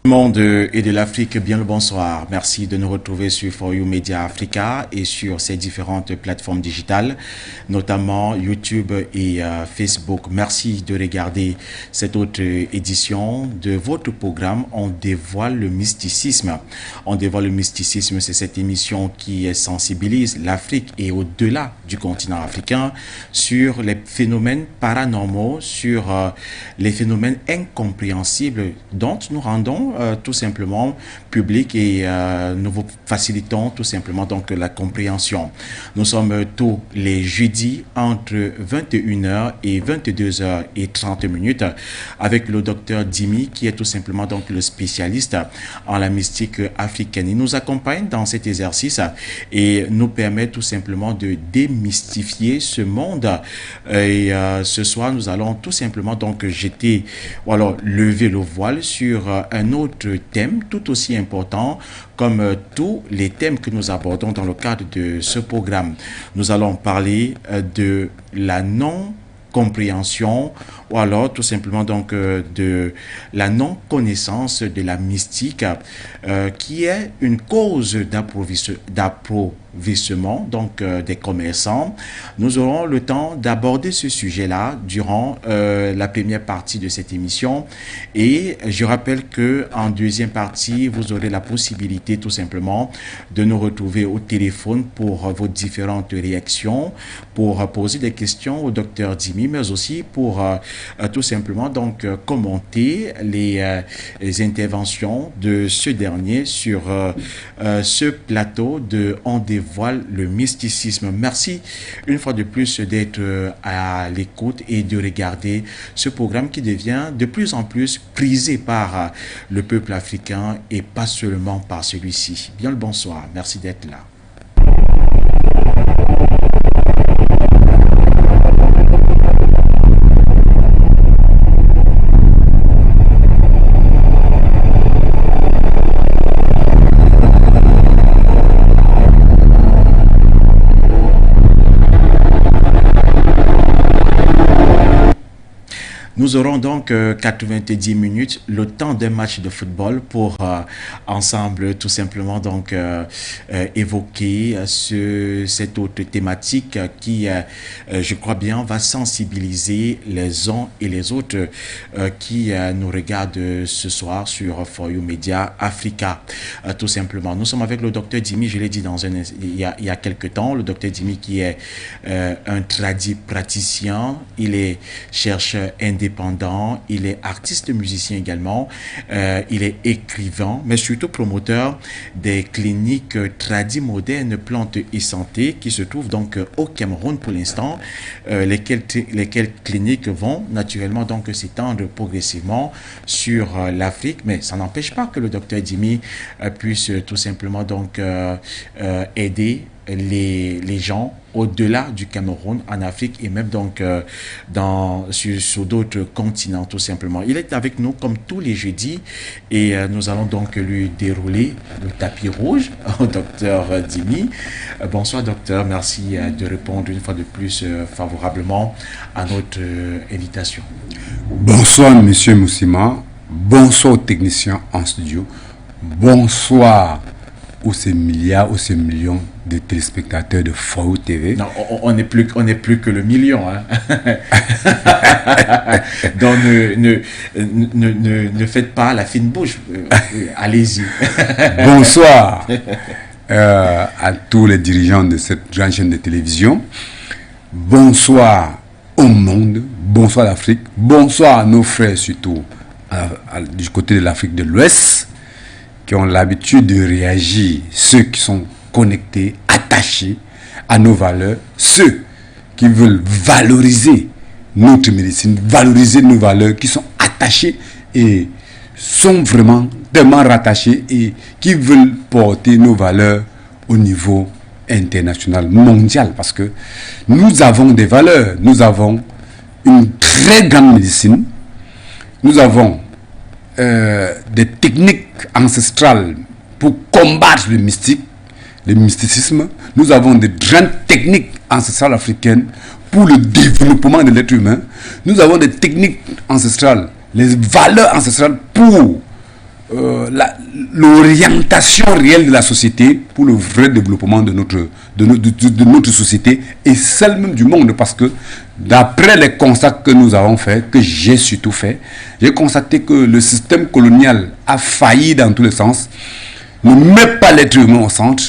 Monde et de l'Afrique, bien le bonsoir. Merci de nous retrouver sur For You Media Africa et sur ces différentes plateformes digitales, notamment YouTube et Facebook. Merci de regarder cette autre édition de votre programme On dévoile le mysticisme. On dévoile le mysticisme, c'est cette émission qui sensibilise l'Afrique et au-delà du continent africain sur les phénomènes paranormaux, sur les phénomènes incompréhensibles dont nous rendons tout simplement public et nous vous facilitons tout simplement donc la compréhension. Nous sommes tous les jeudis entre 21h et 22h30 avec le docteur Dimi qui est tout simplement donc le spécialiste en la mystique africaine. Il nous accompagne dans cet exercice et nous permet tout simplement de démystifier ce monde. Et ce soir, nous allons tout simplement donc jeter ou alors lever le voile sur un autre thème tout aussi important comme tous les thèmes que nous abordons dans le cadre de ce programme. Nous allons parler de la non-compréhension ou alors tout simplement donc de la non-connaissance de la mystique qui est une cause d'appauvrissement donc des commerçants. Nous aurons le temps d'aborder ce sujet-là durant la première partie de cette émission et je rappelle que en deuxième partie, vous aurez la possibilité tout simplement de nous retrouver au téléphone pour vos différentes réactions, pour poser des questions au docteur Dimi, mais aussi pour tout simplement donc commenter les interventions de ce dernier sur ce plateau de On dévoile le mysticisme. Merci une fois de plus d'être à l'écoute et de regarder ce programme qui devient de plus en plus prisé par le peuple africain et pas seulement par celui-ci. Bien le bonsoir, merci d'être là. Nous aurons donc 90 minutes, le temps d'un match de football pour ensemble tout simplement donc évoquer cette autre thématique qui, je crois bien, va sensibiliser les uns et les autres qui nous regardent ce soir sur For You Media Africa. Tout simplement, nous sommes avec le docteur Dimi, je l'ai dit il y a quelques temps, le docteur Dimi qui est un praticien, il est chercheur indépendant, il est artiste musicien également, il est écrivain, mais surtout promoteur des cliniques tradis modernes, plantes et santé qui se trouvent donc au Cameroun pour l'instant, lesquelles cliniques vont naturellement donc s'étendre progressivement sur l'Afrique, mais ça n'empêche pas que le docteur Dimi puisse tout simplement donc aider les gens au-delà du Cameroun, en Afrique et même donc sur d'autres continents tout simplement. Il est avec nous comme tous les jeudis et nous allons donc lui dérouler le tapis rouge au docteur Dimi. Bonsoir docteur, merci de répondre une fois de plus favorablement à notre invitation. Bonsoir monsieur Moussima, bonsoir aux techniciens en studio, bonsoir aux ces milliards, aux ces millions de téléspectateurs de For You TV. Non, on n'est plus que le million. Hein. Donc ne faites pas la fine bouche. Allez-y. Bonsoir à tous les dirigeants de cette grande chaîne de télévision. Bonsoir au monde. Bonsoir à l'Afrique. Bonsoir à nos frères surtout du côté de l'Afrique de l'Ouest, qui ont l'habitude de réagir, ceux qui sont connectés, attachés à nos valeurs, ceux qui veulent valoriser notre médecine, valoriser nos valeurs, qui sont attachés et sont vraiment tellement rattachés et qui veulent porter nos valeurs au niveau international, mondial, parce que nous avons des valeurs, nous avons une très grande médecine, nous avons des techniques ancestrales pour combattre le mysticisme. Nous avons des grandes techniques ancestrales africaines pour le développement de l'être humain. Nous avons des techniques ancestrales, les valeurs ancestrales pour l'orientation réelle de la société pour le vrai développement de notre société et celle même du monde, parce que d'après les constats que nous avons faits, que j'ai surtout fait, j'ai constaté que le système colonial a failli dans tous les sens, ne met pas l'être humain au centre,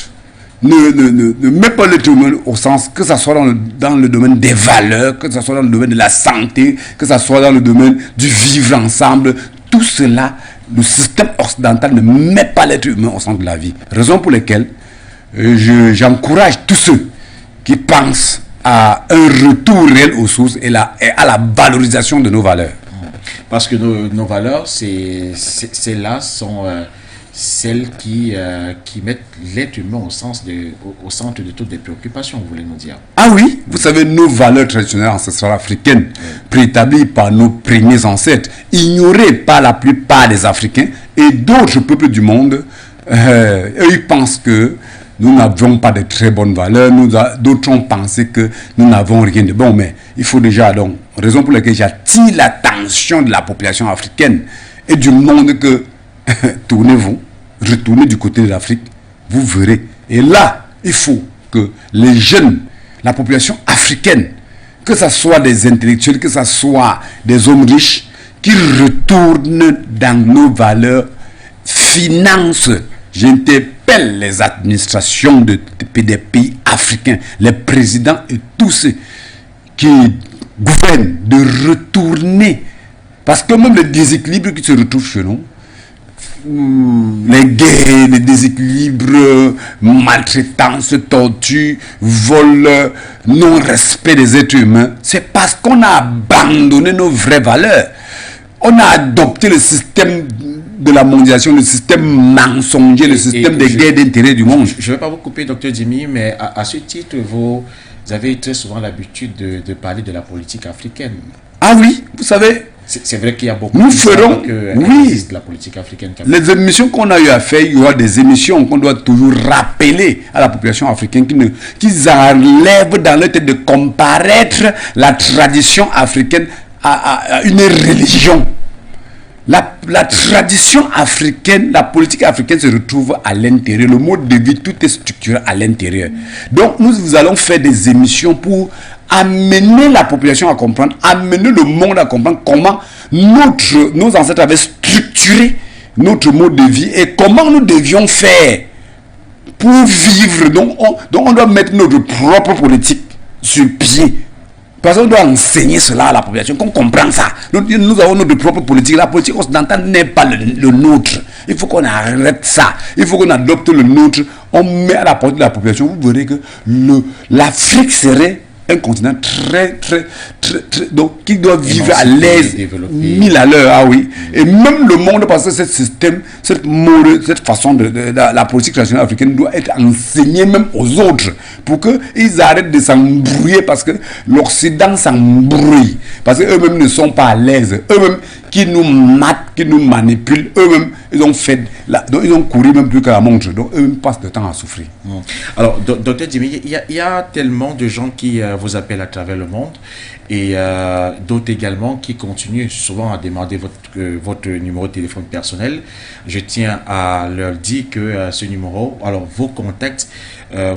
ne met pas l'être humain au sens, que ce soit dans le domaine des valeurs, que ce soit dans le domaine de la santé, que ce soit dans le domaine du vivre ensemble. Tout cela, le système occidental ne met pas l'être humain au centre de la vie. Raison pour laquelle j'encourage tous ceux qui pensent à un retour réel aux sources et à la valorisation de nos valeurs. Parce que nos valeurs, celles-là sont celles qui mettent l'être humain au centre de toutes les préoccupations, vous voulez nous dire. Ah oui, vous savez, nos valeurs traditionnelles ancestrales africaines, préétablies par nos premiers ancêtres, ignorées par la plupart des Africains et d'autres peuples du monde, eux, ils pensent que nous n'avons pas de très bonnes valeurs, d'autres ont pensé que nous n'avons rien de bon, mais il faut déjà donc, raison pour laquelle j'attire l'attention de la population africaine et du monde que tournez-vous, retournez du côté de l'Afrique, vous verrez. Et là, il faut que les jeunes, la population africaine, que ce soit des intellectuels, que ce soit des hommes riches, qui retournent dans nos valeurs, financent. J'interpelle les administrations des pays africains, les présidents et tous ceux qui gouvernent de retourner. Parce que même le déséquilibre qui se retrouve chez nous, les guerres, les déséquilibres, maltraitance, torture, vol, non-respect des êtres humains, c'est parce qu'on a abandonné nos vraies valeurs. On a adopté le système de la mondialisation, le système mensonger, le système des guerres d'intérêt du monde. Je ne vais pas vous couper, Dr Jimmy, mais à ce titre, vous avez très souvent l'habitude de parler de la politique africaine. Ah oui, vous savez, c'est vrai qu'il y a beaucoup nous ferons, de la politique africaine. Les émissions qu'on a eu à faire, il y aura des émissions qu'on doit toujours rappeler à la population africaine qu'ils enlèvent dans leur tête de comparaître la tradition africaine à une religion. La tradition africaine, la politique africaine se retrouve à l'intérieur. Le mode de vie, tout est structuré à l'intérieur. Donc nous allons faire des émissions pour amener la population à comprendre, amener le monde à comprendre comment nos ancêtres avaient structuré notre mode de vie et comment nous devions faire pour vivre. Donc on doit mettre notre propre politique sur pied. Parce qu'on doit enseigner cela à la population, qu'on comprenne ça. Nous avons notre propre politique. La politique occidentale n'est pas le nôtre. Il faut qu'on arrête ça. Il faut qu'on adopte le nôtre. On met à la portée de la population. Vous verrez que l'Afrique serait un continent très, donc qui doit vivre à l'aise, 1000 à l'heure, ah oui. Et même le monde, parce que ce système, cette façon de la politique nationale africaine doit être enseignée même aux autres, pour qu'ils arrêtent de s'embrouiller, parce que l'Occident s'embrouille, parce qu'eux-mêmes ne sont pas à l'aise, eux-mêmes qui nous matent, qui nous manipulent, eux-mêmes, ils ont fait, donc ils ont couru même plus que la montre, donc eux-mêmes passent le temps à souffrir. Alors, Dr Jimmy, il y a tellement de gens qui vous appellent à travers le monde et d'autres également qui continuent souvent à demander votre numéro de téléphone personnel. Je tiens à leur dire que ce numéro, alors vos contacts,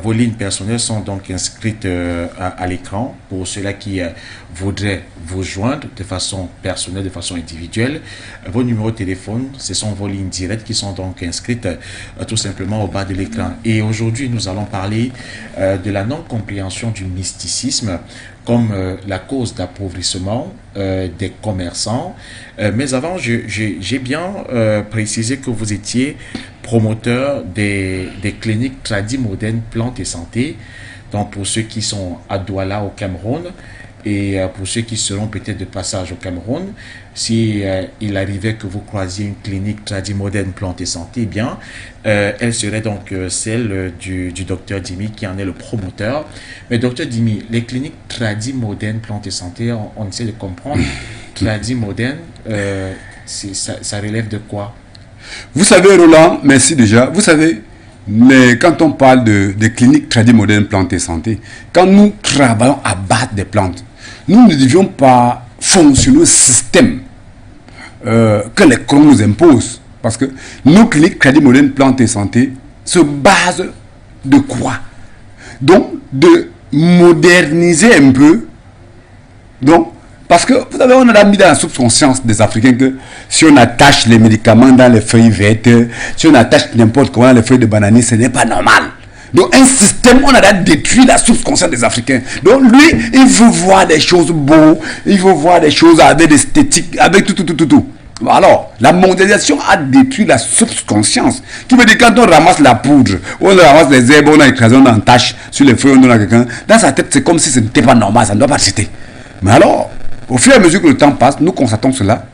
vos lignes personnelles sont donc inscrites à l'écran pour ceux-là qui voudraient vous joindre de façon personnelle, de façon individuelle. Vos numéros de téléphone, ce sont vos lignes directes qui sont donc inscrites tout simplement au bas de l'écran. Et aujourd'hui, nous allons parler de la non-compréhension du mysticisme comme la cause d'appauvrissement des commerçants. Mais avant, j'ai bien précisé que vous étiez promoteur des cliniques tradis modernes plantes et santé. Donc pour ceux qui sont à Douala au Cameroun et pour ceux qui seront peut-être de passage au Cameroun, si il arrivait que vous croisiez une clinique tradis moderne plantes et santé, eh bien elle serait donc celle du docteur Jimmy qui en est le promoteur. Mais docteur Jimmy, les cliniques tradis modernes plantes et santé, on essaie de comprendre. Tradis moderne, ça relève de quoi? Vous savez, Roland, merci déjà. Vous savez, mais quand on parle de cliniques tradis modernes plantes et santé, quand nous travaillons à base des plantes, nous ne devions pas fonctionner au système que les colons nous imposent. Parce que nos cliniques crédit moderne plantes et santé se basent de quoi? Donc, de moderniser un peu. Donc, parce que, vous savez, on a mis dans la subconscience des Africains que si on attache les médicaments dans les feuilles vertes, si on attache n'importe comment dans les feuilles de bananier, ce n'est pas normal. Donc, un système, on a détruit la subconscience des Africains. Donc, lui, il veut voir des choses beaux, il veut voir des choses avec l'esthétique, avec tout. Alors, la mondialisation a détruit la subconscience. Qui veut dire quand on ramasse la poudre, on ramasse les herbes, on a écrasé, on entache sur les feuilles, on donne à quelqu'un. Dans sa tête, c'est comme si ce n'était pas normal, ça ne doit pas traiter. Mais alors, au fur et à mesure que le temps passe, nous constatons cela.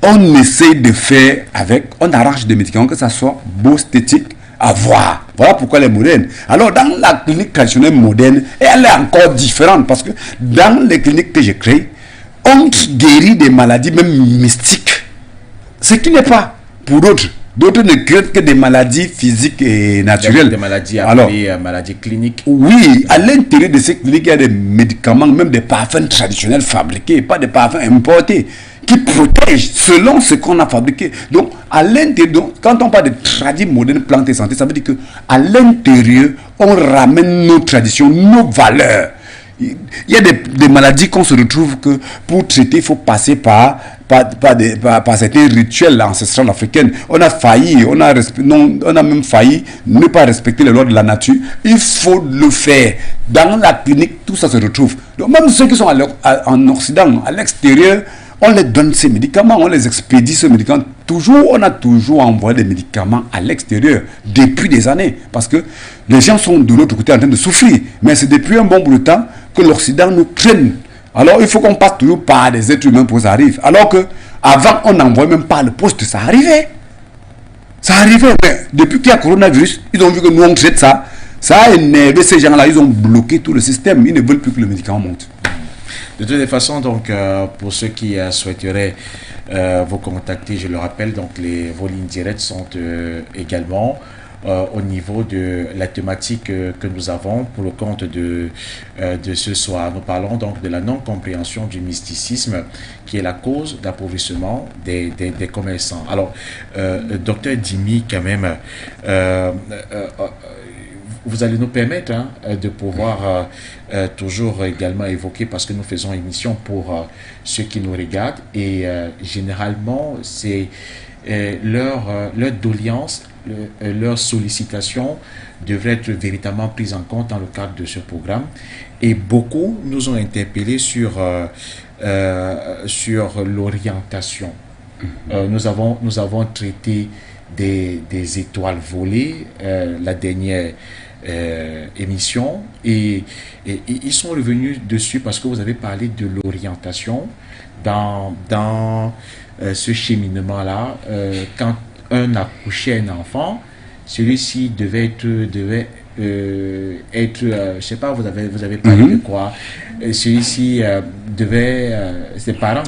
On essaie de faire avec, on arrange des médicaments, que ça soit beau, esthétique, à voir. Voilà pourquoi elle est moderne. Alors, dans la clinique traditionnelle moderne, elle est encore différente parce que dans les cliniques que j'ai créées, on guérit des maladies même mystiques. Ce qui n'est pas pour d'autres. D'autres ne créent que des maladies physiques et naturelles. Des maladies appelées maladies cliniques. Oui, à l'intérieur de ces cliniques, il y a des médicaments, même des parfums traditionnels fabriqués, pas des parfums importés, qui protègent selon ce qu'on a fabriqué. Donc, à l'intérieur, quand on parle de tradis modernes, plantes et santé, ça veut dire qu'à l'intérieur, on ramène nos traditions, nos valeurs. Il y a des maladies qu'on se retrouve que pour traiter, il faut passer par certains rituels ancestrales africaines. On a failli, on a même failli ne pas respecter les lois de la nature. Il faut le faire. Dans la clinique, tout ça se retrouve. Donc même ceux qui sont en Occident, à l'extérieur, on les donne ces médicaments, on les expédie ces médicaments. On a toujours envoyé des médicaments à l'extérieur depuis des années. Parce que les gens sont de l'autre côté en train de souffrir. Mais c'est depuis un bon bout de temps que l'Occident nous traîne. Alors il faut qu'on passe toujours par des êtres humains pour que ça arrive. Alors que avant on n'envoyait même pas le poste, ça arrivait. Ça arrivait, mais depuis qu'il y a coronavirus, ils ont vu que nous on traite ça. Ça a énervé ces gens-là, ils ont bloqué tout le système. Ils ne veulent plus que le médicament monte. De toute façon, donc, pour ceux qui souhaiteraient vous contacter, je le rappelle, donc vos lignes directes sont également au niveau de la thématique que nous avons pour le compte de ce soir. Nous parlons donc de la non-compréhension du mysticisme qui est la cause d'appauvrissement des commerçants. Alors, docteur Dimi, quand même, vous allez nous permettre de pouvoir toujours également évoquer, parce que nous faisons émission pour ceux qui nous regardent et généralement c'est leur doléance, leur sollicitation devrait être véritablement prise en compte dans le cadre de ce programme, et beaucoup nous ont interpellés sur l'orientation. Nous avons traité des étoiles volées la dernière émission et ils sont revenus dessus parce que vous avez parlé de l'orientation dans ce cheminement là. Quand un accouchait un enfant, celui-ci devait être je sais pas, vous avez parlé de quoi, celui-ci devait ses parents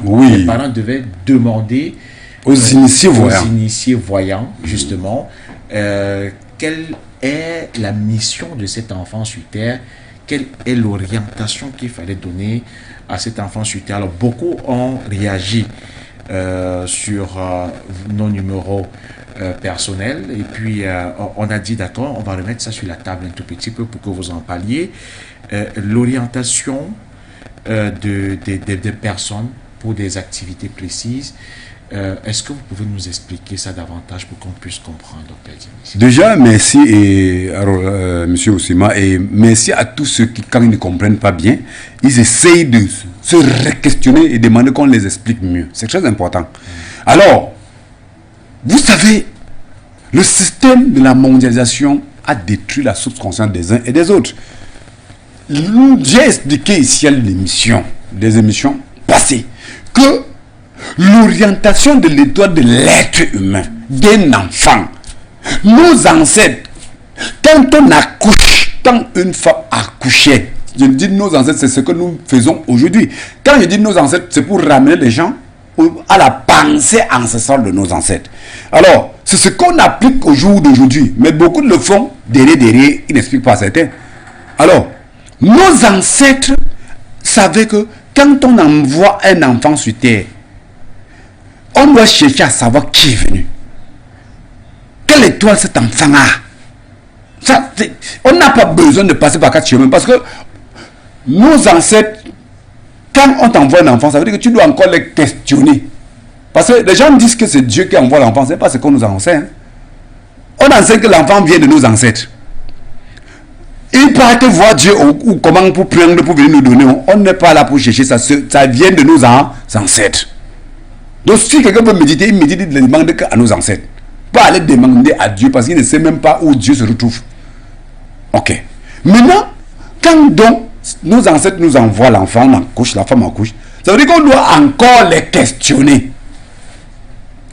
devaient demander aux initiés voyants justement quelle est la mission de cet enfant sur terre, quelle est l'orientation qu'il fallait donner à cet enfant sur terre. Alors beaucoup ont réagi sur nos numéros personnels, et puis on a dit d'accord, on va remettre ça sur la table un tout petit peu pour que vous en parliez. L'orientation des personnes pour des activités précises. Est-ce que vous pouvez nous expliquer ça davantage pour qu'on puisse comprendre, Dr. Dimi? Déjà, merci Monsieur Ousima, et merci à tous ceux qui, quand ils ne comprennent pas bien, ils essayent de se re-questionner et demander qu'on les explique mieux. C'est très important. Alors, vous savez, le système de la mondialisation a détruit la subconscience des uns et des autres. J'ai expliqué ici à des émissions passées, que l'orientation de l'étoile de l'être humain, d'un enfant, nos ancêtres, quand on accouche, quand une femme accouchait, je dis nos ancêtres, c'est ce que nous faisons aujourd'hui. Quand je dis nos ancêtres, c'est pour ramener les gens à la pensée ancestrale de nos ancêtres. Alors, c'est ce qu'on applique au jour d'aujourd'hui, mais beaucoup le font derrière, ils n'expliquent pas certains. Alors, nos ancêtres savaient que quand on envoie un enfant sur terre, on doit chercher à savoir qui est venu. Quelle étoile cet enfant a. Ça, on n'a pas besoin de passer par 4 chemins parce que nos ancêtres, quand on t'envoie un enfant, ça veut dire que tu dois encore les questionner. Parce que les gens disent que c'est Dieu qui envoie l'enfant, c'est pas ce qu'on nous enseigne. On enseigne que l'enfant vient de nos ancêtres. Il partent voir Dieu ou comment pour prendre pour venir nous donner. On n'est pas là pour chercher ça. Ça vient de nos ancêtres. Donc si quelqu'un peut méditer, il médite, il ne demande qu'à nos ancêtres. Pas aller demander à Dieu parce qu'il ne sait même pas où Dieu se retrouve. Ok. Maintenant, quand donc nos ancêtres nous envoient l'enfant en couche, la femme en couche, ça veut dire qu'on doit encore les questionner.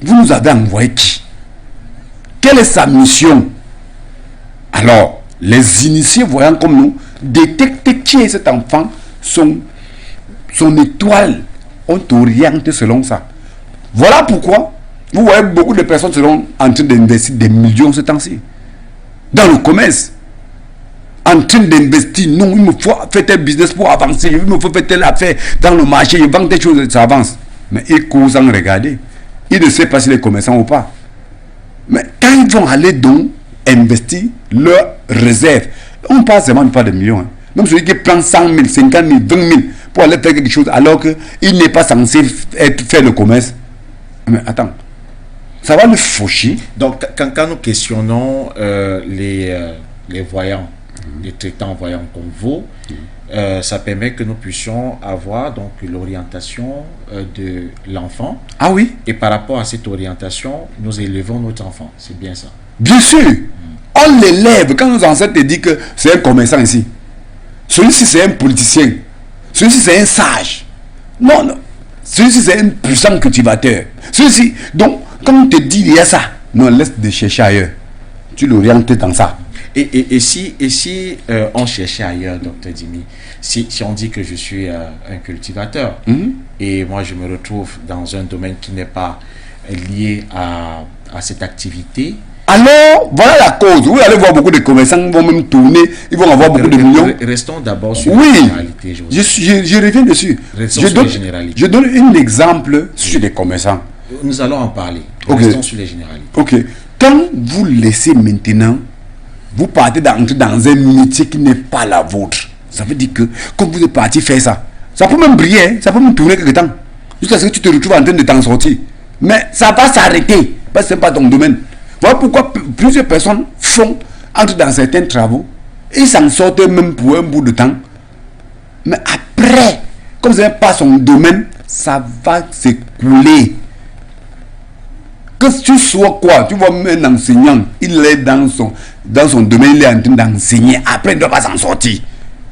Vous nous avez envoyé qui? Quelle est sa mission? Alors, les initiés voyant comme nous, détecter qui est cet enfant, son étoile, on t'oriente selon ça. Voilà pourquoi vous voyez beaucoup de personnes seront en train d'investir des millions ce temps-ci. Dans le commerce. En train d'investir. Non, il me faut faire tel business pour avancer. Il me faut faire telle affaire dans le marché. Il vend des choses, ça avance. Mais ils courent sans regarder. Ils ne savent pas si les commerçants ou pas. Mais quand ils vont aller donc investir leurs réserves, on parle seulement pas de millions. Même celui qui prend 100 000, 50 000, 20 000 pour aller faire quelque chose alors qu'il n'est pas censé faire le commerce. Mais attends. Ça va nous faucher. Donc, quand nous questionnons les voyants, les traitants voyants comme vous, ça permet que nous puissions avoir donc l'orientation de l'enfant. Ah oui. Et par rapport à cette orientation, nous élevons notre enfant. C'est bien ça. Bien sûr. On l'élève. Quand nos ancêtres te disent que c'est un commerçant ici, celui-ci c'est un politicien, celui-ci c'est un sage. Non, non. Celui-ci c'est un puissant cultivateur. Celui-ci, donc, quand on te dit il y a ça, non, laisse de chercher ailleurs. Tu l'orientes dans ça. Et si on cherchait ailleurs, Dr Dimi, si on dit que je suis un cultivateur, et moi je me retrouve dans un domaine qui n'est pas lié à cette activité, alors voilà la cause. Vous allez voir beaucoup de commerçants qui vont même tourner, ils vont avoir beaucoup de millions. Restons d'abord sur les généralités. Je reviens dessus. Je donne un exemple sur les commerçants. Nous allons en parler. Okay. Restons sur les généralités. Ok. Quand vous laissez maintenant, vous partez dans un métier qui n'est pas la vôtre. Ça veut dire que quand vous êtes parti faire ça, ça peut même briller, ça peut même tourner quelque temps. Jusqu'à ce que tu te retrouves en train de t'en sortir. Mais ça va s'arrêter parce que ce n'est pas ton domaine. Voilà pourquoi plusieurs personnes entrent dans certains travaux et s'en sortent même pour un bout de temps. Mais après, comme ce n'est pas son domaine, ça va s'écouler. Que tu sois quoi, tu vois un enseignant, il est dans son domaine, il est en train d'enseigner, après il ne doit pas s'en sortir.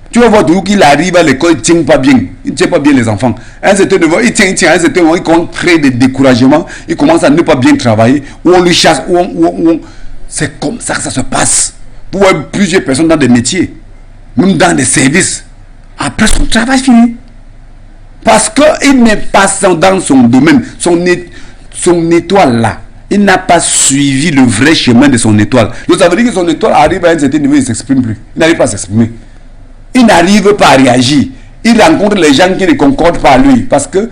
Tu vas voir tout qu'il arrive à l'école, il ne tient pas bien. Il ne tient pas bien les enfants. À un certain moment, il tient, à un certain moment, il commence à créer des découragements, il commence à ne pas bien travailler, ou on lui chasse, c'est comme ça que ça se passe. Vous voyez plusieurs personnes dans des métiers, même dans des services. Après son travail fini. Parce qu'il n'est pas dans son domaine, son étoile là. Il n'a pas suivi le vrai chemin de son étoile. Donc ça veut dire que son étoile arrive à un certain niveau, il ne s'exprime plus. Il n'arrive pas à s'exprimer. Il n'arrive pas à réagir. Il rencontre les gens qui ne concordent pas à lui. Parce que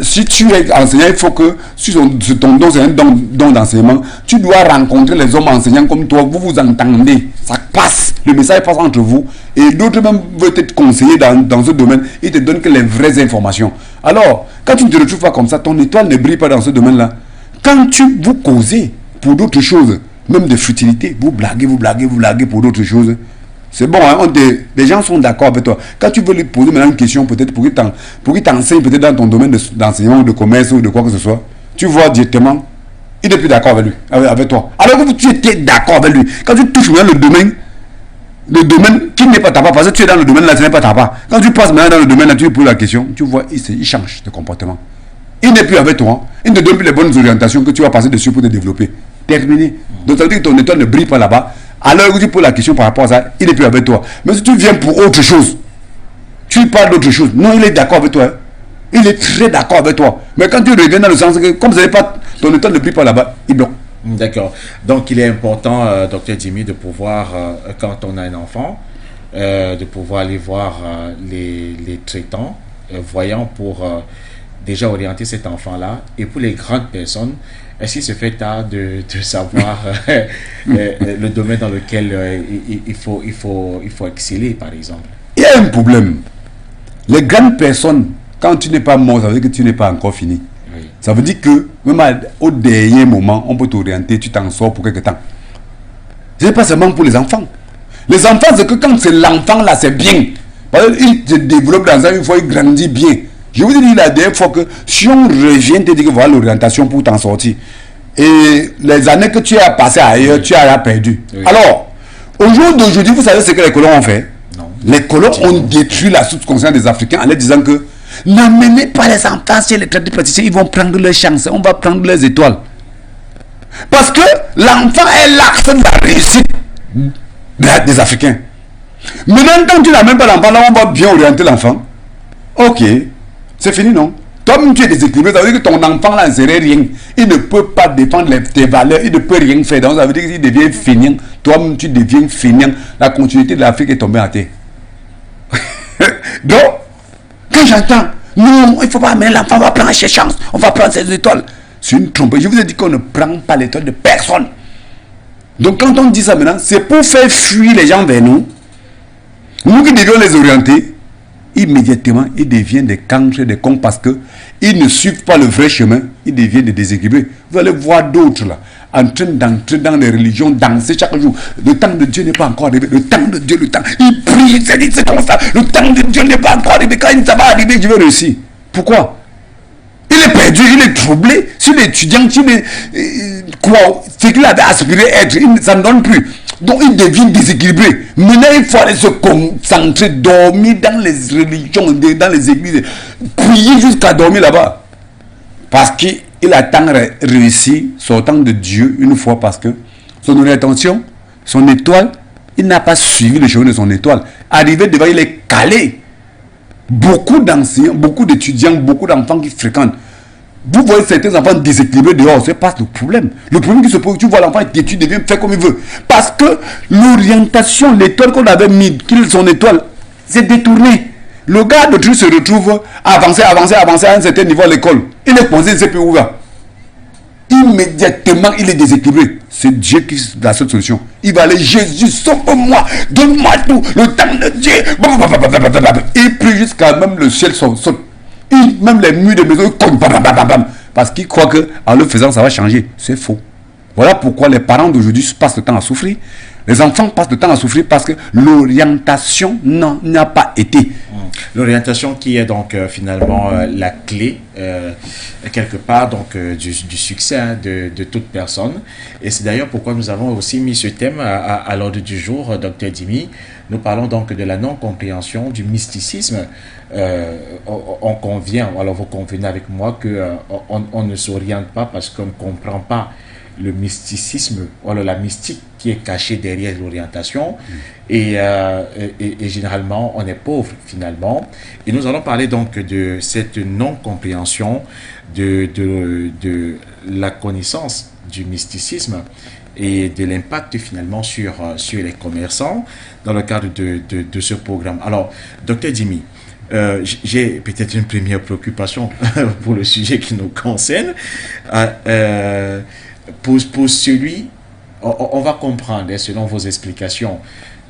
si tu es enseignant, il faut que, si ton don c'est un don d'enseignement, tu dois rencontrer les hommes enseignants comme toi. Vous vous entendez. Ça passe. Le message passe entre vous. Et d'autres même veulent être conseillés dans ce domaine. Ils te donnent que les vraies informations. Alors, quand tu ne te retrouves pas comme ça, ton étoile ne brille pas dans ce domaine-là. Quand vous causez pour d'autres choses, même de futilité, vous blaguez pour d'autres choses. C'est bon, hein, les gens sont d'accord avec toi. Quand tu veux lui poser maintenant une question, peut-être pour qu'il t'enseigne peut-être dans ton domaine d'enseignement ou de commerce ou de quoi que ce soit, tu vois directement, il n'est plus d'accord avec lui, avec toi. Alors que tu étais d'accord avec lui. Quand tu touches maintenant le domaine qui n'est pas ta part, parce que tu es dans le domaine là, ce n'est pas ta part. Quand tu passes maintenant dans le domaine là, tu lui poses la question, tu vois, il change de comportement. Il n'est plus avec toi. Il ne te donne plus les bonnes orientations que tu vas passer dessus pour te développer. Terminé. Donc ça veut dire que ton étoile ne brille pas là-bas. Alors que tu poses la question par rapport à ça, il n'est plus avec toi. Mais si tu viens pour autre chose, tu parles d'autre chose. Non, il est d'accord avec toi. Hein. Il est très d'accord avec toi. Mais quand tu reviens dans le sens que, comme ton étoile ne brille pas là-bas, il bloque. D'accord. Donc il est important, Dr Dimi, de pouvoir, quand on a un enfant, de pouvoir aller voir les traitants, voyants pour déjà orienter cet enfant-là? Et pour les grandes personnes, est-ce qu'il se fait tard de savoir le domaine dans lequel il faut exceller, par exemple? Il y a un problème. Les grandes personnes, quand tu n'es pas mort, ça veut dire que tu n'es pas encore fini. Oui. Ça veut dire que même au dernier moment, on peut t'orienter, tu t'en sors pour quelque temps. Ce n'est pas seulement pour les enfants. Les enfants, c'est que quand c'est l'enfant là, c'est bien. Parce qu'il se développe dans ça, une fois il grandit bien. Je vous ai dit la dernière fois que si on revient te dire que voilà l'orientation pour t'en sortir, et les années que tu as passées ailleurs, tu as perdu. Oui. Alors, au jour d'aujourd'hui, vous savez ce que les colons ont fait? Non. Les colons ont détruit la subconscience des Africains en leur disant que n'amenez pas les enfants chez les tradipraticiens, ils vont prendre leur chance, on va prendre leurs étoiles. Parce que l'enfant est l'axe de la réussite des Africains. Maintenant, quand tu n'amènes pas l'enfant, là on va bien orienter l'enfant. Ok, c'est fini, non? Toi-même tu es déséquilibré, ça veut dire que ton enfant là ne serait rien. Il ne peut pas défendre tes valeurs, il ne peut rien faire. Donc ça veut dire qu'il devient fainéant. Toi-même tu deviens fainéant. La continuité de l'Afrique est tombée à terre. Donc, quand j'entends, non, il ne faut pas amener l'enfant, on va prendre ses chances, on va prendre ses étoiles. C'est une tromperie. Je vous ai dit qu'on ne prend pas l'étoile de personne. Donc quand on dit ça maintenant, c'est pour faire fuir les gens vers nous. Nous qui devions les orienter, immédiatement, ils deviennent des cancres, des cons parce qu'ils ne suivent pas le vrai chemin, ils deviennent des déséquilibrés. Vous allez voir d'autres là, en train d'entrer dans les religions, danser chaque jour. Le temps de Dieu n'est pas encore arrivé. Le temps de Dieu, le temps. Ils prient, c'est comme ça. Le temps de Dieu n'est pas encore arrivé. Quand ça va arriver, je vais réussir. Pourquoi? Il est perdu, il est troublé. Si l'étudiant, quoi, ce qu'il avait aspiré être, ça ne donne plus. Donc il devient déséquilibré. Maintenant, il faut aller se concentrer, dormir dans les religions, dans les églises, prier jusqu'à dormir là-bas. Parce qu'il attend réussir, sortant de Dieu une fois, parce que son orientation, son étoile, il n'a pas suivi le chemin de son étoile. Arrivé devant, il est calé. Beaucoup d'enseignants, beaucoup d'étudiants, beaucoup d'enfants qui fréquentent. Vous voyez certains enfants déséquilibrés dehors, c'est pas le problème. Le problème qui se pose, tu vois l'enfant qui devient faire comme il veut. Parce que l'orientation, l'étoile qu'on avait mis, son étoile, c'est détourné. Le gars de truc se retrouve avancer à un certain niveau à l'école. Il est posé, il ne sait plus où il va. Immédiatement, il est déséquilibré. C'est Dieu qui est la seule solution. Il va aller, Jésus, sauve-moi, donne-moi tout, le temps de Dieu. Il prie jusqu'à même le ciel saute. Même les murs de maison, ils cognent. Parce qu'il croit qu'en le faisant, ça va changer. C'est faux. Voilà pourquoi les parents d'aujourd'hui passent le temps à souffrir. Les enfants passent le temps à souffrir parce que l'orientation n'a pas été. L'orientation qui est donc finalement la clé quelque part donc du succès de toute personne. Et c'est d'ailleurs pourquoi nous avons aussi mis ce thème à l'ordre du jour, Dr Dimi. Nous parlons donc de la non-compréhension, du mysticisme. On convient, alors vous convenez avec moi qu'on ne s'oriente pas parce qu'on ne comprend pas le mysticisme, voilà, la mystique qui est cachée derrière l'orientation, et généralement on est pauvre finalement. Et nous allons parler donc de cette non-compréhension de la connaissance du mysticisme et de l'impact finalement sur les commerçants dans le cadre de ce programme. Alors, Dr Dimi, j'ai peut-être une première préoccupation pour le sujet qui nous concerne. Pour celui, on va comprendre, selon vos explications,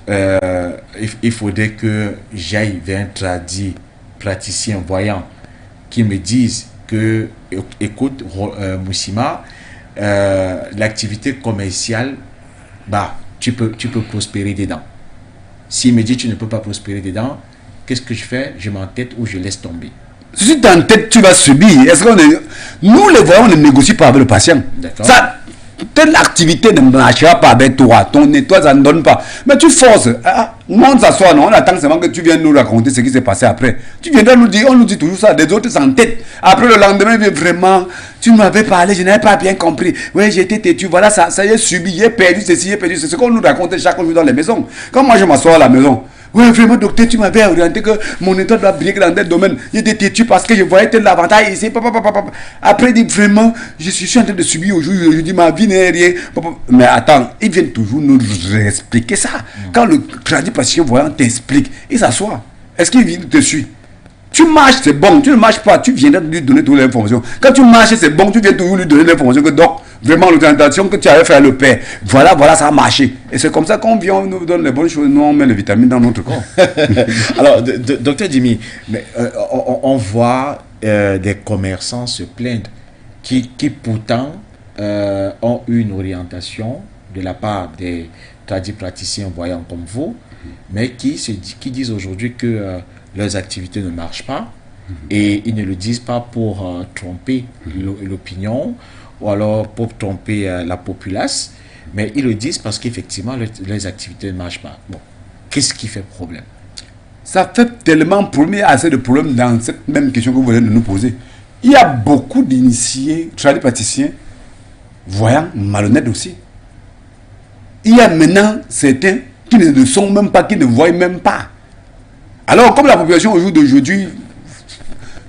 il faudrait que j'aille vers un tradit praticien voyant qui me dise que, écoute, Moussima, l'activité commerciale, tu peux prospérer dedans. S'il me dit tu ne peux pas prospérer dedans, qu'est-ce que je fais? Je m'entête ou je laisse tomber. Si tu en tête, tu vas subir. Est-ce qu'on est... Nous, les voyants, on ne négocie pas avec le patient. Ça, telle activité ne marchera pas avec toi. Ton étoile, ça ne donne pas. Mais tu forces. On s'assoit, non? On attend seulement que tu viennes nous raconter ce qui s'est passé après. Tu viendras nous dire, on nous dit toujours ça. Les autres s'entêtent. Après le lendemain, vraiment, tu m'avais parlé, je n'avais pas bien compris. Oui, j'étais têtu. Voilà, ça y est, subi, j'ai perdu ceci, j'ai perdu. C'est ce qu'on nous raconte chaque jour dans les maisons. Quand moi, je m'assois à la maison, oui, vraiment, docteur, tu m'avais orienté que mon étoile doit briller dans tel domaine. J'étais têtu parce que je voyais tel avantage ici. Après, il dit vraiment, je suis en train de subir aujourd'hui. Je dis, ma vie n'est rien. Mais attends, ils viennent toujours nous expliquer ça. Quand le tradit patient voyant t'explique, il s'assoit. Est-ce qu'il vient te suivre? Tu marches, c'est bon. Tu ne marches pas, tu viendras lui donner toutes les informations. Quand tu marches, c'est bon. Tu viens toujours lui donner l'information que donc, vraiment, l'orientation que tu avais fait le père. Voilà, ça a marché. Et c'est comme ça qu'on vient, on nous donne les bonnes choses, nous on met les vitamines dans notre corps. Alors, docteur Jimmy, mais, on voit des commerçants se plaindre qui pourtant ont une orientation de la part des praticiens voyants comme vous, mais qui disent aujourd'hui que leurs activités ne marchent pas, et ils ne le disent pas pour tromper l'opinion ou alors pour tromper la populace, mais ils le disent parce qu'effectivement leurs activités ne marchent pas. Bon, qu'est-ce qui fait problème? Ça fait tellement problème, assez de problèmes dans cette même question que vous venez de nous poser. Il y a beaucoup d'initiés, tradipraticiens, voyants, malhonnêtes aussi. Il y a maintenant certains qui ne le sont même pas, qui ne voient même pas. Alors, comme la population au jour d'aujourd'hui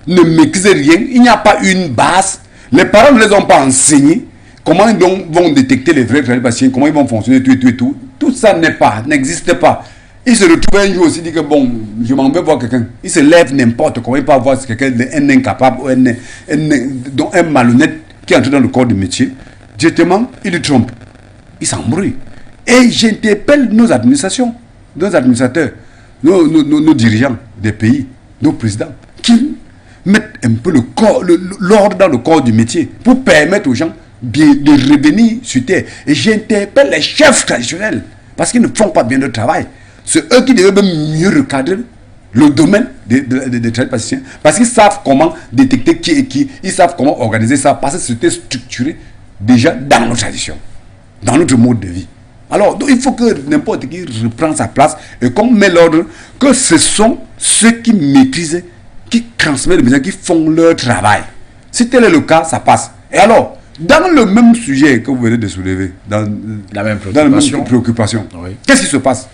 ne maîtrise rien, il n'y a pas une base, les parents ne les ont pas enseignés, comment ils vont détecter les vrais tradipraticiens, comment ils vont fonctionner, tout. Tout ça n'existe pas. Il se retrouve un jour aussi, dit que bon, je m'en vais voir quelqu'un. Il se lève n'importe comment, il peut voir quelqu'un, un incapable, ou un malhonnête qui entre dans le corps du métier. Directement, il le trompe. Il s'embrouille. Et j'interpelle nos administrations, nos administrateurs, nos dirigeants des pays, nos présidents, qui mettent un peu l'ordre dans le corps du métier pour permettre aux gens de revenir sur terre. Et j'interpelle les chefs traditionnels parce qu'ils ne font pas bien leur travail. C'est eux qui devraient même mieux recadrer le domaine des tradipraticiens parce qu'ils savent comment détecter qui est qui, ils savent comment organiser ça parce que c'était structuré déjà dans nos traditions, dans notre mode de vie. Alors, donc, il faut que n'importe qui reprenne sa place et qu'on met l'ordre, que ce sont ceux qui maîtrisent, qui transmettent le message, qui font leur travail. Si tel est le cas, ça passe. Et alors, dans le même sujet que vous venez de soulever, dans la même préoccupation, oui. Qu'est-ce qui se passe?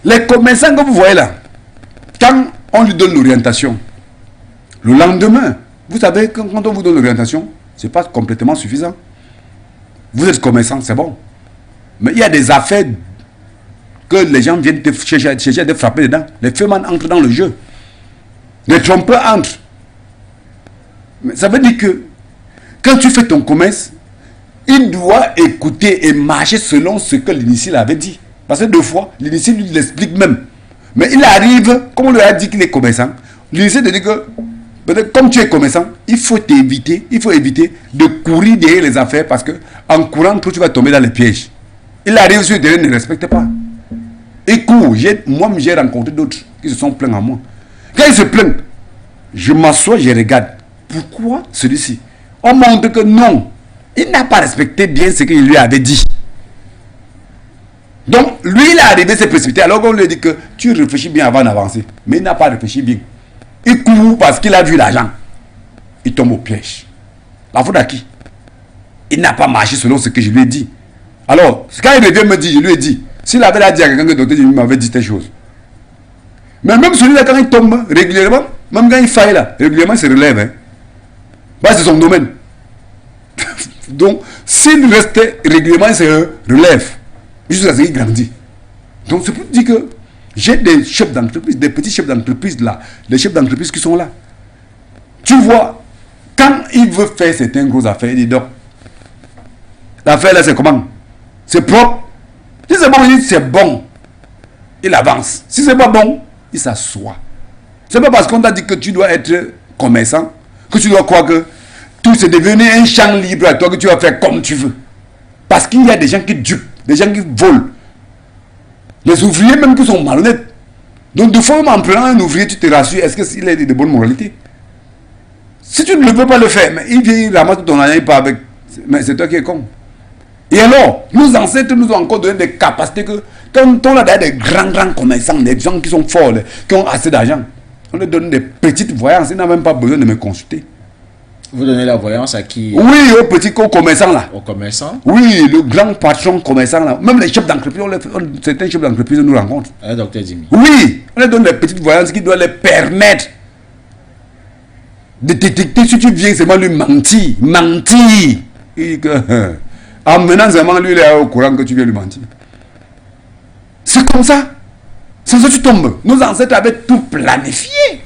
Les commerçants que vous voyez là, quand on lui donne l'orientation, le lendemain, vous savez que quand on vous donne l'orientation, ce n'est pas complètement suffisant. Vous êtes commerçant, c'est bon. Mais il y a des affaires que les gens viennent chercher à te frapper dedans. Les fémans entrent dans le jeu. Les trompeurs entrent. Mais ça veut dire que quand tu fais ton commerce, il doit écouter et marcher selon ce que l'initié avait dit. Parce que deux fois, l'initié lui l'explique même. Mais il arrive, comme on lui a dit qu'il est commerçant, l'initié te dit que comme tu es commerçant, il faut éviter de courir derrière les affaires parce que en courant, tu vas tomber dans les pièges. Il arrive sur le terrain, ne respecte pas. Il court. Moi, j'ai rencontré d'autres qui se sont plaints à moi. Quand ils se plaignent, je m'assois, je regarde. Pourquoi celui-ci? On montre que non, il n'a pas respecté bien ce qu'il lui avait dit. Donc, lui, il est arrivé, s'est précipité. Alors qu'on lui dit que tu réfléchis bien avant d'avancer. Mais il n'a pas réfléchi bien. Il court parce qu'il a vu l'argent. Il tombe au piège. La faute à qui? Il n'a pas marché selon ce que je lui ai dit. Alors, quand il revient me dire, je lui ai dit, s'il avait dit à quelqu'un que le docteur m'avait dit telle chose. Mais même celui-là, quand il tombe régulièrement, même quand il faille là, régulièrement, il se relève. Hein. Bah, c'est son domaine. Donc, s'il restait régulièrement, il se relève. Jusqu'à ce qu'il grandit. Donc, c'est pour dire que j'ai des chefs d'entreprise, des petits chefs d'entreprise là, des chefs d'entreprise qui sont là. Tu vois, quand il veut faire certaines grosses affaires, il dit donc, l'affaire là, c'est comment? C'est propre. Si c'est bon, il dit c'est bon. Il avance. Si c'est pas bon, il s'assoit. C'est pas parce qu'on t'a dit que tu dois être commerçant, que tu dois croire que tout c'est devenu un champ libre à toi, que tu vas faire comme tu veux. Parce qu'il y a des gens qui dupent, des gens qui volent. Les ouvriers même qui sont malhonnêtes. Donc de fois, en prenant un ouvrier, tu te rassures, est-ce qu'il est de bonne moralité? Si tu ne veux pas le faire, mais il vient, il ramasse ton argent, il part avec. Mais c'est toi qui es con. Et alors, nos ancêtres nous ont encore donné des capacités que, quand on a des grands commerçants, des gens qui sont forts, qui ont assez d'argent, on leur donne des petites voyances, ils n'ont même pas besoin de me consulter. Vous donnez la voyance à qui? Oui, aux petits commerçants là. Aux commerçants? Oui, le grand patron commerçant là. Même les chefs d'entreprise, certains chefs d'entreprise nous rencontrent. Docteur Jimmy. Oui, on leur donne des petites voyances qui doivent les permettre de détecter si tu viens seulement lui mentir. Mentir. En menant seulement lui, il est au courant que tu viens lui mentir. C'est comme ça. Sans ça, tu tombes. Nos ancêtres avaient tout planifié.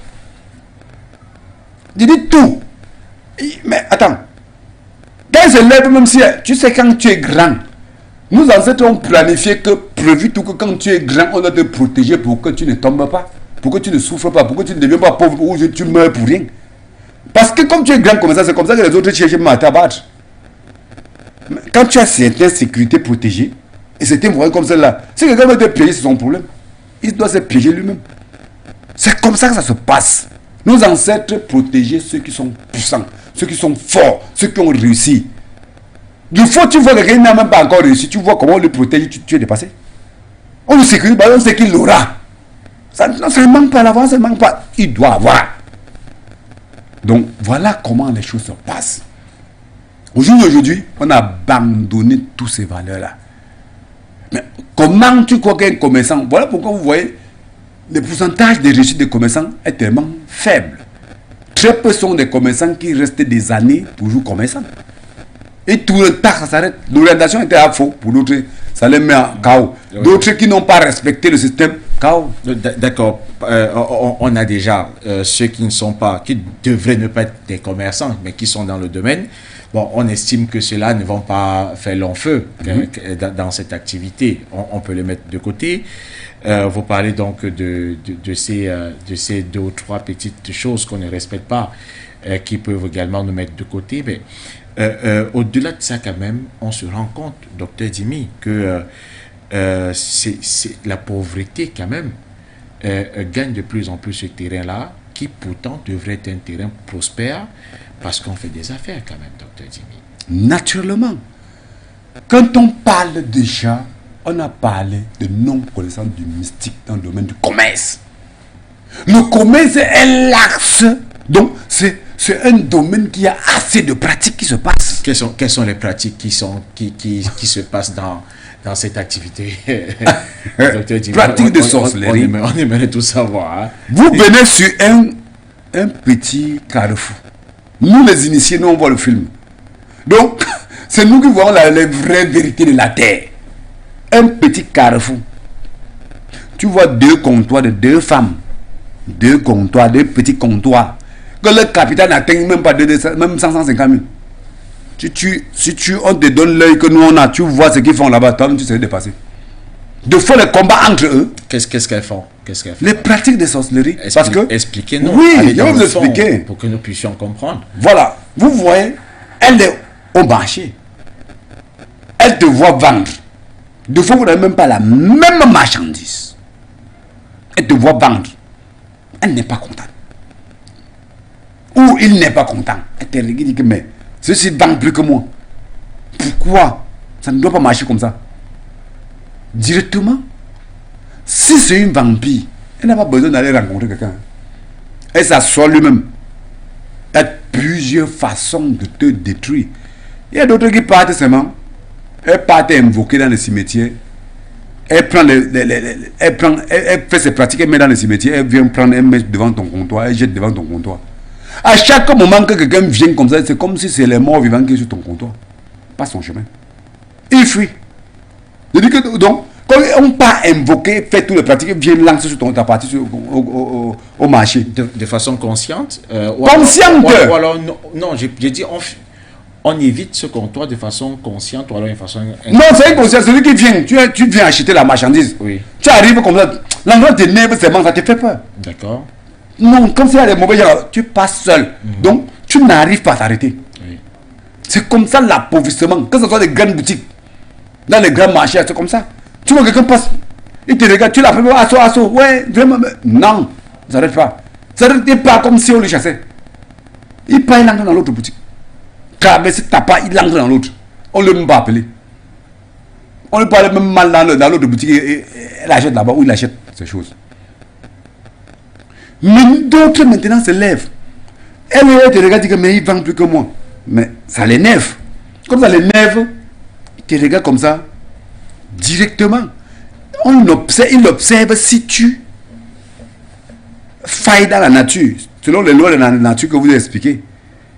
Je dis tout. Mais attends. Quand ils se lèvent, même si tu sais, quand tu es grand, nous ancêtres ont planifié que, prévu tout que quand tu es grand, on doit te protéger pour que tu ne tombes pas, pour que tu ne souffres pas, pour que tu ne deviens pas pauvre ou tu meurs pour rien. Parce que comme tu es grand comme ça, c'est comme ça que les autres cherchent à t'abattre. Quand tu as certaines sécurités protégées, et certains moyens comme celle-là, si quelqu'un veut te piéger, c'est son problème. Il doit se piéger lui-même. C'est comme ça que ça se passe. Nos ancêtres protégeaient ceux qui sont puissants, ceux qui sont forts, ceux qui ont réussi. Du fois, tu vois quelqu'un qui n'a même pas encore réussi, tu vois comment on le protège, tu es dépassé. On le sécurise, on sait qu'il l'aura. Ça ne manque pas à l'avance, ça ne manque pas. Il doit avoir. Donc, voilà comment les choses se passent. Aujourd'hui, on a abandonné toutes ces valeurs-là. Mais comment tu crois qu'un commerçant, voilà pourquoi vous voyez, le pourcentage de réussite des commerçants est tellement faible. Très peu sont des commerçants qui restent des années toujours commerçants. Et tout le temps, ça s'arrête. L'orientation était à faux. Pour d'autres, ça les met en chaos. D'autres qui n'ont pas respecté le système, chaos. D'accord. On a déjà ceux qui ne sont pas, qui devraient ne pas être des commerçants, mais qui sont dans le domaine. Bon, on estime que ceux-là ne vont pas faire long feu dans cette activité. On peut les mettre de côté. Vous parlez donc de ces 2 ou 3 petites choses qu'on ne respecte pas, qui peuvent également nous mettre de côté. Mais au-delà de ça, quand même, on se rend compte, docteur Dimi, que c'est la pauvreté, quand même, gagne de plus en plus ce terrain-là, qui pourtant devrait être un terrain prospère, parce qu'on fait des affaires, quand même, docteur Dimi. Naturellement. Quand on parle déjà, on a parlé de non-connaissance du mystique dans le domaine du commerce. Le commerce est l'axe. Donc, c'est un domaine qui a assez de pratiques qui se passent. Quelles sont les pratiques qui se passent dans cette activité? Pratique de sorcellerie. On aimerait tout savoir. Hein. Vous venez sur un petit carrefour. Nous, les initiés, nous, on voit le film. Donc, c'est nous qui voyons les vraies vérités de la terre. Un petit carrefour. Tu vois 2 comptoirs de 2 femmes. 2 comptoirs, 2 petits comptoirs. Que le capital n'atteint même pas même 150 000. Si on te donne l'œil que nous on a, tu vois ce qu'ils font là-bas, toi tu serais dépassé. De fois les combats entre eux. Qu'est-ce qu'elles font? Les pratiques de sorcellerie. Parce que expliquez-nous. Oui, je vais vous expliquer. Pour que nous puissions comprendre. Voilà. Vous voyez, elle est au marché. Elle te voit vendre. De fois, vous n'avez même pas la même marchandise. Elle te voit vendre. Elle n'est pas contente. Ou il n'est pas content. Elle te regarde et dit que mais ceci vend plus que moi. Pourquoi? Ça ne doit pas marcher comme ça. Directement. Si c'est une vampire, elle n'a pas besoin d'aller rencontrer quelqu'un. Elle s'assoit lui-même. Il y a plusieurs façons de te détruire. Il y a d'autres qui partent seulement. Elle part invoquer dans le cimetière. Elle prend elle fait ses pratiques, elle met dans le cimetière, elle vient prendre, elle met devant ton comptoir, elle jette devant ton comptoir. À chaque moment que quelqu'un vient comme ça, c'est comme si c'est les morts vivants qui sont sur ton comptoir. Pas son chemin. Il fuit. Je dis que donc, quand on part invoquer, fait toutes les pratiques, vient lancer sur ta partie au marché. De façon consciente consciente. Ou alors, non, j'ai dit on évite ce comptoir de façon consciente ou alors de façon... Non, c'est inconscient. Celui qui vient, tu viens acheter la marchandise. Oui. Tu arrives comme ça, l'endroit t'énerve, c'est bon, ça te fait peur. D'accord. Non, comme s'il y a des mauvais gens, tu passes seul. Donc, tu n'arrives pas à t'arrêter. Oui. C'est comme ça l'appauvrissement. Que ce soit des grandes boutiques, dans les grands marchés, c'est comme ça. Tu vois quelqu'un passe, il te regarde, tu l'appelles, assaut, ouais, vraiment. Non, ça n'arrête pas. Ça n'arrête pas comme si on le chassait. Il part, il entre dans l'autre boutique. Traverse ta part, il entre dans l'autre. On ne l'a même pas appelé. On lui parle même mal dans l'autre boutique et elle achète là-bas ou il achète ces choses. Mais d'autres maintenant se lèvent. Elle te regarde et dit que mais il vend plus que moi. Mais ça l'énerve. Comme ça l'énerve, il te regarde comme ça, directement. Il observe si tu failles dans la nature, selon les lois de la nature que vous avez expliquées.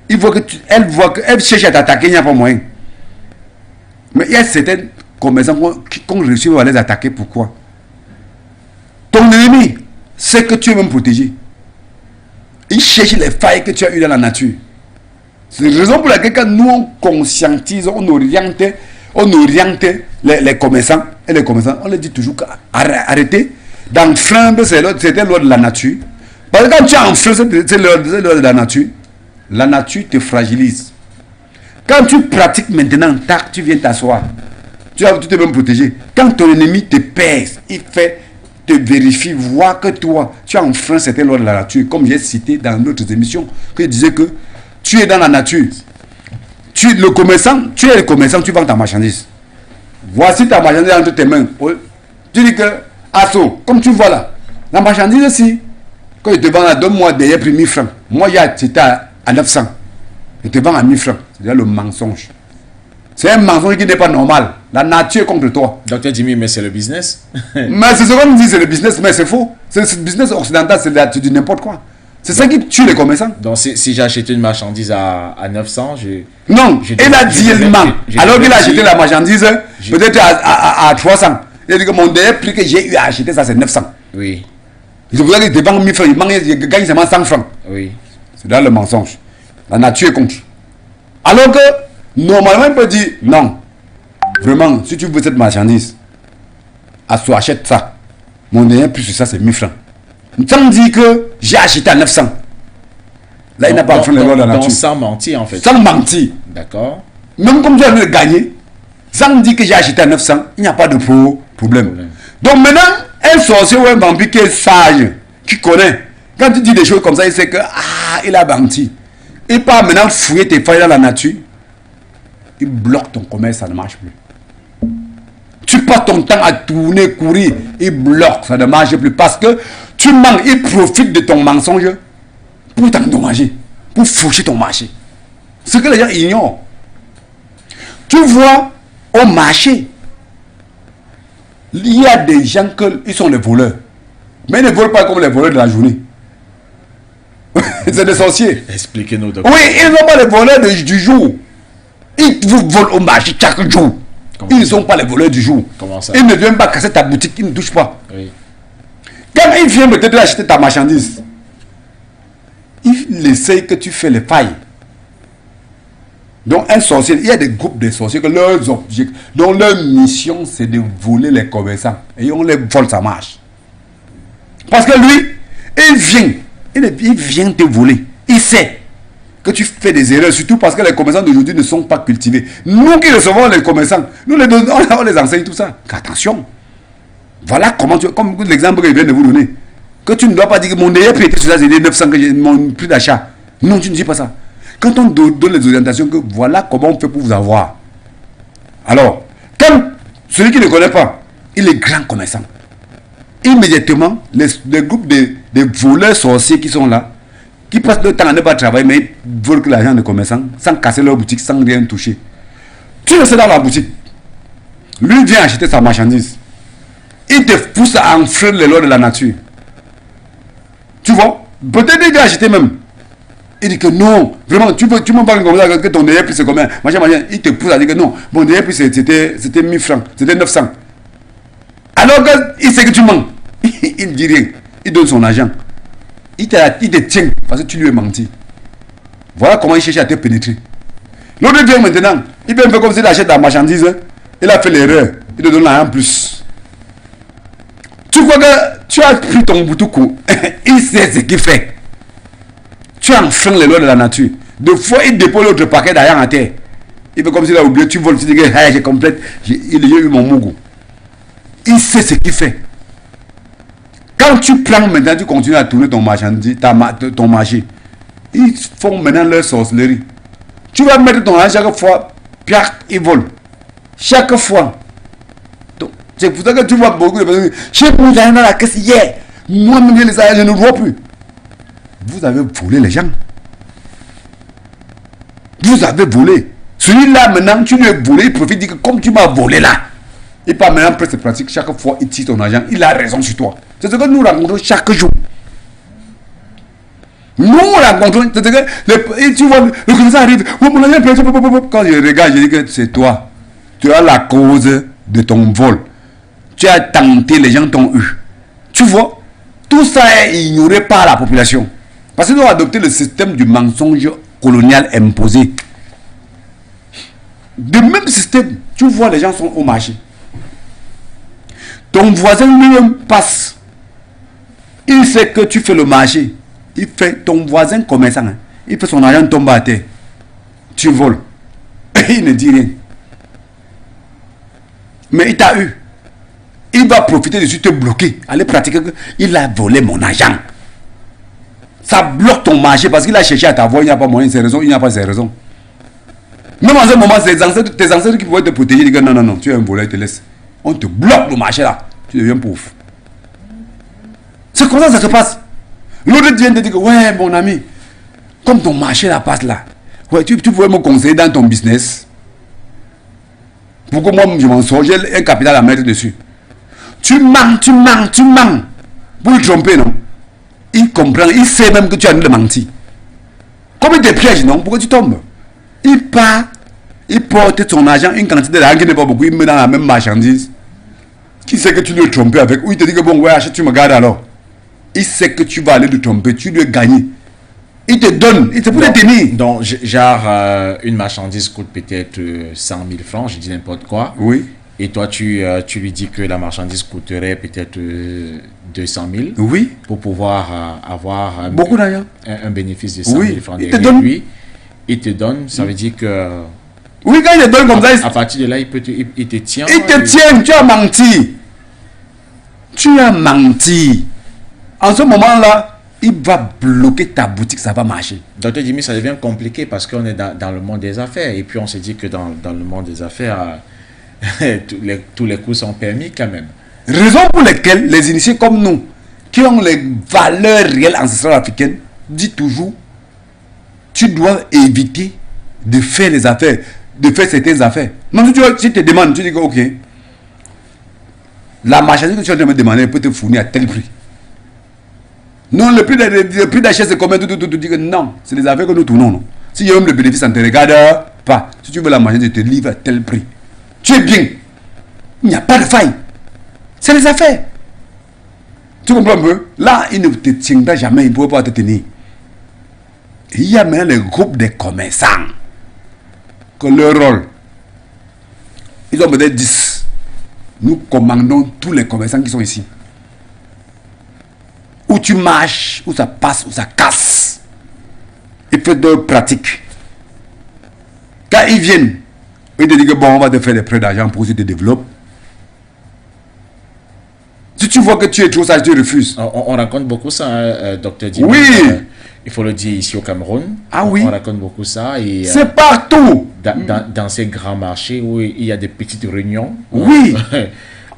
Elle cherche à t'attaquer, il n'y a pas moyen. Mais il y a certains commerçants qui ont réussi à les attaquer. Pourquoi? Ton ennemi sait que tu es même protégé. Il cherche les failles que tu as eues dans la nature. C'est la raison pour laquelle quand nous on conscientise, on oriente les commerçants et les commerçants, on leur dit toujours arrêtez d'enfreindre certaines lois de la nature. Parce que quand tu enfreins ces lois de la nature te fragilise. Quand tu pratiques maintenant, tac, tu viens t'asseoir. Tu te même protéger. Quand ton ennemi te pèse, il fait te vérifie, voit que toi, tu as enfreint certaines lois de la nature. Comme j'ai cité dans d'autres émissions, que je disais que tu es dans la nature. Tu es le commerçant, tu vends ta marchandise. Voici ta marchandise entre tes mains. Tu dis que, Asso, comme tu vois là, la marchandise aussi, quand je te vends à 2 mois derrière pris 1000 francs. Moi, c'était à 900. Je te vends à 1000 francs. C'est le mensonge. C'est un mensonge qui n'est pas normal. La nature est contre toi. Docteur Jimmy, mais c'est le business. Mais c'est ce qu'on dit, c'est le business, mais c'est faux. C'est le business occidental, c'est du n'importe quoi. C'est ça qui tue les commerçants. Donc si j'ai acheté une marchandise à 900, non, il a dit il ment. Alors qu'il a acheté la marchandise, peut-être à 300. Il a dit que mon dernier prix que j'ai eu à acheter, ça c'est 900. Oui. C'est pour ça qu'il te vend 1000 francs, il gagne seulement 100 francs. Oui. C'est là le mensonge. La nature est contre. Alors que, normalement, il peut dire, non, vraiment, si tu veux cette marchandise, achète ça. Mon dernier prix sur ça, c'est 1000 francs. Sans dire que j'ai acheté à 900. Là, il n'a pas enfreint les lois de la nature. Sans mentir, en fait. Sans mentir. D'accord. Même comme tu as le gagner, sans dire que j'ai acheté à 900, il n'y a pas de problème. Donc maintenant, un sorcier ou un vampire qui est sage, qui connaît, quand tu dis des choses comme ça, il sait que, il a menti. Il part maintenant fouiller tes failles dans la nature, il bloque ton commerce, ça ne marche plus. Tu passes ton temps à tourner, courir, il bloque, ça ne marche plus. Parce que tu mens, il profite de ton mensonge pour t'endommager, pour faucher ton marché. Ce que les gens ignorent. Tu vois, au marché, il y a des gens qui sont les voleurs. Mais ils ne volent pas comme les voleurs de la journée. C'est des sorciers. Expliquez-nous, docteur. Oui, ils n'ont pas les voleurs du jour. Ils vous volent au marché chaque jour. Ils ne sont pas les voleurs du jour. Comment ça? Ils ne viennent pas casser ta boutique, ils ne touchent pas. Oui. Quand ils viennent peut-être acheter ta marchandise, ils essayent que tu fais les failles. Donc un sorcier, il y a des groupes de sorciers que leurs objectifs, dont leur mission c'est de voler les commerçants. Et on les vole, ça marche. Parce que lui, il vient te voler. Il sait que tu fais des erreurs, surtout parce que les commerçants d'aujourd'hui ne sont pas cultivés. Nous qui recevons les commerçants, nous on les enseigne tout ça. Attention, voilà comment comme l'exemple que je viens de vous donner, que tu ne dois pas dire que mon meilleur prix était sur ça, c'est 900 que j'ai mon prix d'achat. Non, tu ne dis pas ça. Quand on donne les orientations, que voilà comment on fait pour vous avoir. Alors, quand celui qui ne connaît pas, il est grand commerçant. Immédiatement, les groupes de voleurs sorciers qui sont là, qui passent le temps à ne pas travailler, mais ils volent que l'argent des commerçants, sans casser leur boutique, sans rien toucher. Tu restes dans la boutique. Lui vient acheter sa marchandise. Il te pousse à enfreindre les lois de la nature. Tu vois? Peut-être il vient acheter même. Il dit que non, vraiment, tu m'en parles comme ça, que ton dernier prix c'est combien? Machin. Il te pousse à dire que non, mon dernier prix c'était 1000 francs, c'était 900. Alors qu'il sait que tu mens. Il ne dit rien. Il donne son argent. Il te tient parce que tu lui as menti. Voilà comment il cherche à te pénétrer. L'autre vient maintenant. Il peut faire comme s'il achète la marchandise. Il a fait l'erreur. Il te donne l'argent en plus. Tu crois que tu as pris ton boutoukou. Il sait ce qu'il fait. Tu enfreins les lois de la nature. Deux fois, il dépose l'autre paquet d'argent à terre. Il fait comme s'il a oublié. Tu voles. Tu dis que j'ai complète. Il a eu mon mougou. Il sait ce qu'il fait. Quand tu prends maintenant, tu continues à tourner ton marchandise, ton marché. Ils font maintenant leur sorcellerie. Tu vas mettre ton argent chaque fois, piac, ils volent. Chaque fois. C'est pour ça que tu vois beaucoup de personnes. Chez vous, j'ai dans la caisse hier. Moi, les argent, je ne vois plus. Vous avez volé les gens. Vous avez volé. Celui-là, maintenant, tu lui as volé, il profite, dit que comme tu m'as volé là, il part maintenant presque pratique. Chaque fois, il tire ton argent. Il a raison sur toi. C'est ce que nous rencontrons chaque jour. Nous rencontrons. C'est ce que tu vois, le commissaire arrive. Quand je regarde, je dis que c'est toi. Tu as la cause de ton vol. Tu as tenté, les gens t'ont eu. Tu vois, tout ça est ignoré par la population. Parce qu'ils ont adopté le système du mensonge colonial imposé. De même système, tu vois, les gens sont au marché. Ton voisin lui-même passe. Il sait que tu fais le marché. Il fait ton voisin commerçant. Hein. Il fait son argent tomber à terre. Tu voles. Et il ne dit rien. Mais il t'a eu. Il va profiter dessus, te bloquer. Aller pratiquer. Il a volé mon argent. Ça bloque ton marché parce qu'il a cherché à t'avoir. Il n'y a pas moyen, c'est raison. Il n'y a pas ses raisons. Même en ce moment, tes ancêtres qui pouvaient te protéger, ils disent non, non, non, tu es un voleur, ils te laissent. On te bloque le marché là. Tu deviens pauvre. C'est comme ça que ça se passe. L'autre vient te dire que, ouais, mon ami, comme ton marché là passe là, ouais, tu pouvais me conseiller dans ton business. Pourquoi moi, je m'en sors, j'ai un capital à mettre dessus. Tu mens. Pour le tromper, non? Il comprend, il sait même que tu as de mentir. Comme il te piège, non? Pourquoi tu tombes? Il part, il porte son argent, une quantité d'argent qui n'est pas beaucoup, il met dans la même marchandise. Qui sait que tu dois le tromper avec? Ou il te dit que bon, ouais, achète, tu me gardes alors. Il sait que tu vas aller le tromper, tu dois gagner. Il te donne, c'est pour te tenir. Donc, genre, une marchandise coûte peut-être 100 000 francs, je dis n'importe quoi. Oui. Et toi, tu lui dis que la marchandise coûterait peut-être 200 000. Oui. Pour pouvoir avoir beaucoup d'argent. Un bénéfice de 100 000 francs. Il te donne. Lui, il te donne, ça veut dire que... Oui, quand il te donne comme ça... À partir de là, il te tient. Il te tient, tu as menti. Tu as menti. En ce moment-là, il va bloquer ta boutique, ça va marcher. Docteur Jimmy, ça devient compliqué parce qu'on est dans le monde des affaires. Et puis on se dit que dans le monde des affaires, tous les coups sont permis quand même. Raison pour laquelle les initiés comme nous, qui ont les valeurs réelles ancestrales africaines, disent toujours, tu dois éviter de faire les affaires, de faire certaines affaires. Non, si tu te demandes, tu dis que ok, la marchandise que tu vas me demander peut te fournir à tel prix. Non, le prix d'achat c'est combien? Tu dis que non, c'est les affaires que nous tournons. Non. Si il y a même le bénéfice, on ne te regarde pas. Si tu veux la marchandise, je te livre à tel prix. Tu es bien. Il n'y a pas de faille. C'est les affaires. Tu comprends un peu? Là, il ne te tiendra jamais, il ne pourra pas te tenir. Il y a maintenant les groupes de commerçants. Que leur rôle, ils ont peut-être 10. Nous commandons tous les commerçants qui sont ici. Où tu marches, où ça passe, où ça casse. Ils font de pratiques. Quand ils viennent, ils te disent que bon, on va te faire des prêts d'argent pour que tu te développes. Si tu vois que tu es trop sage, tu refuses. On raconte beaucoup ça, docteur Dima. Oui. Il faut le dire ici au Cameroun. Ah oui. On raconte beaucoup ça. C'est partout. Dans ces grands marchés où il y a des petites réunions. Oui.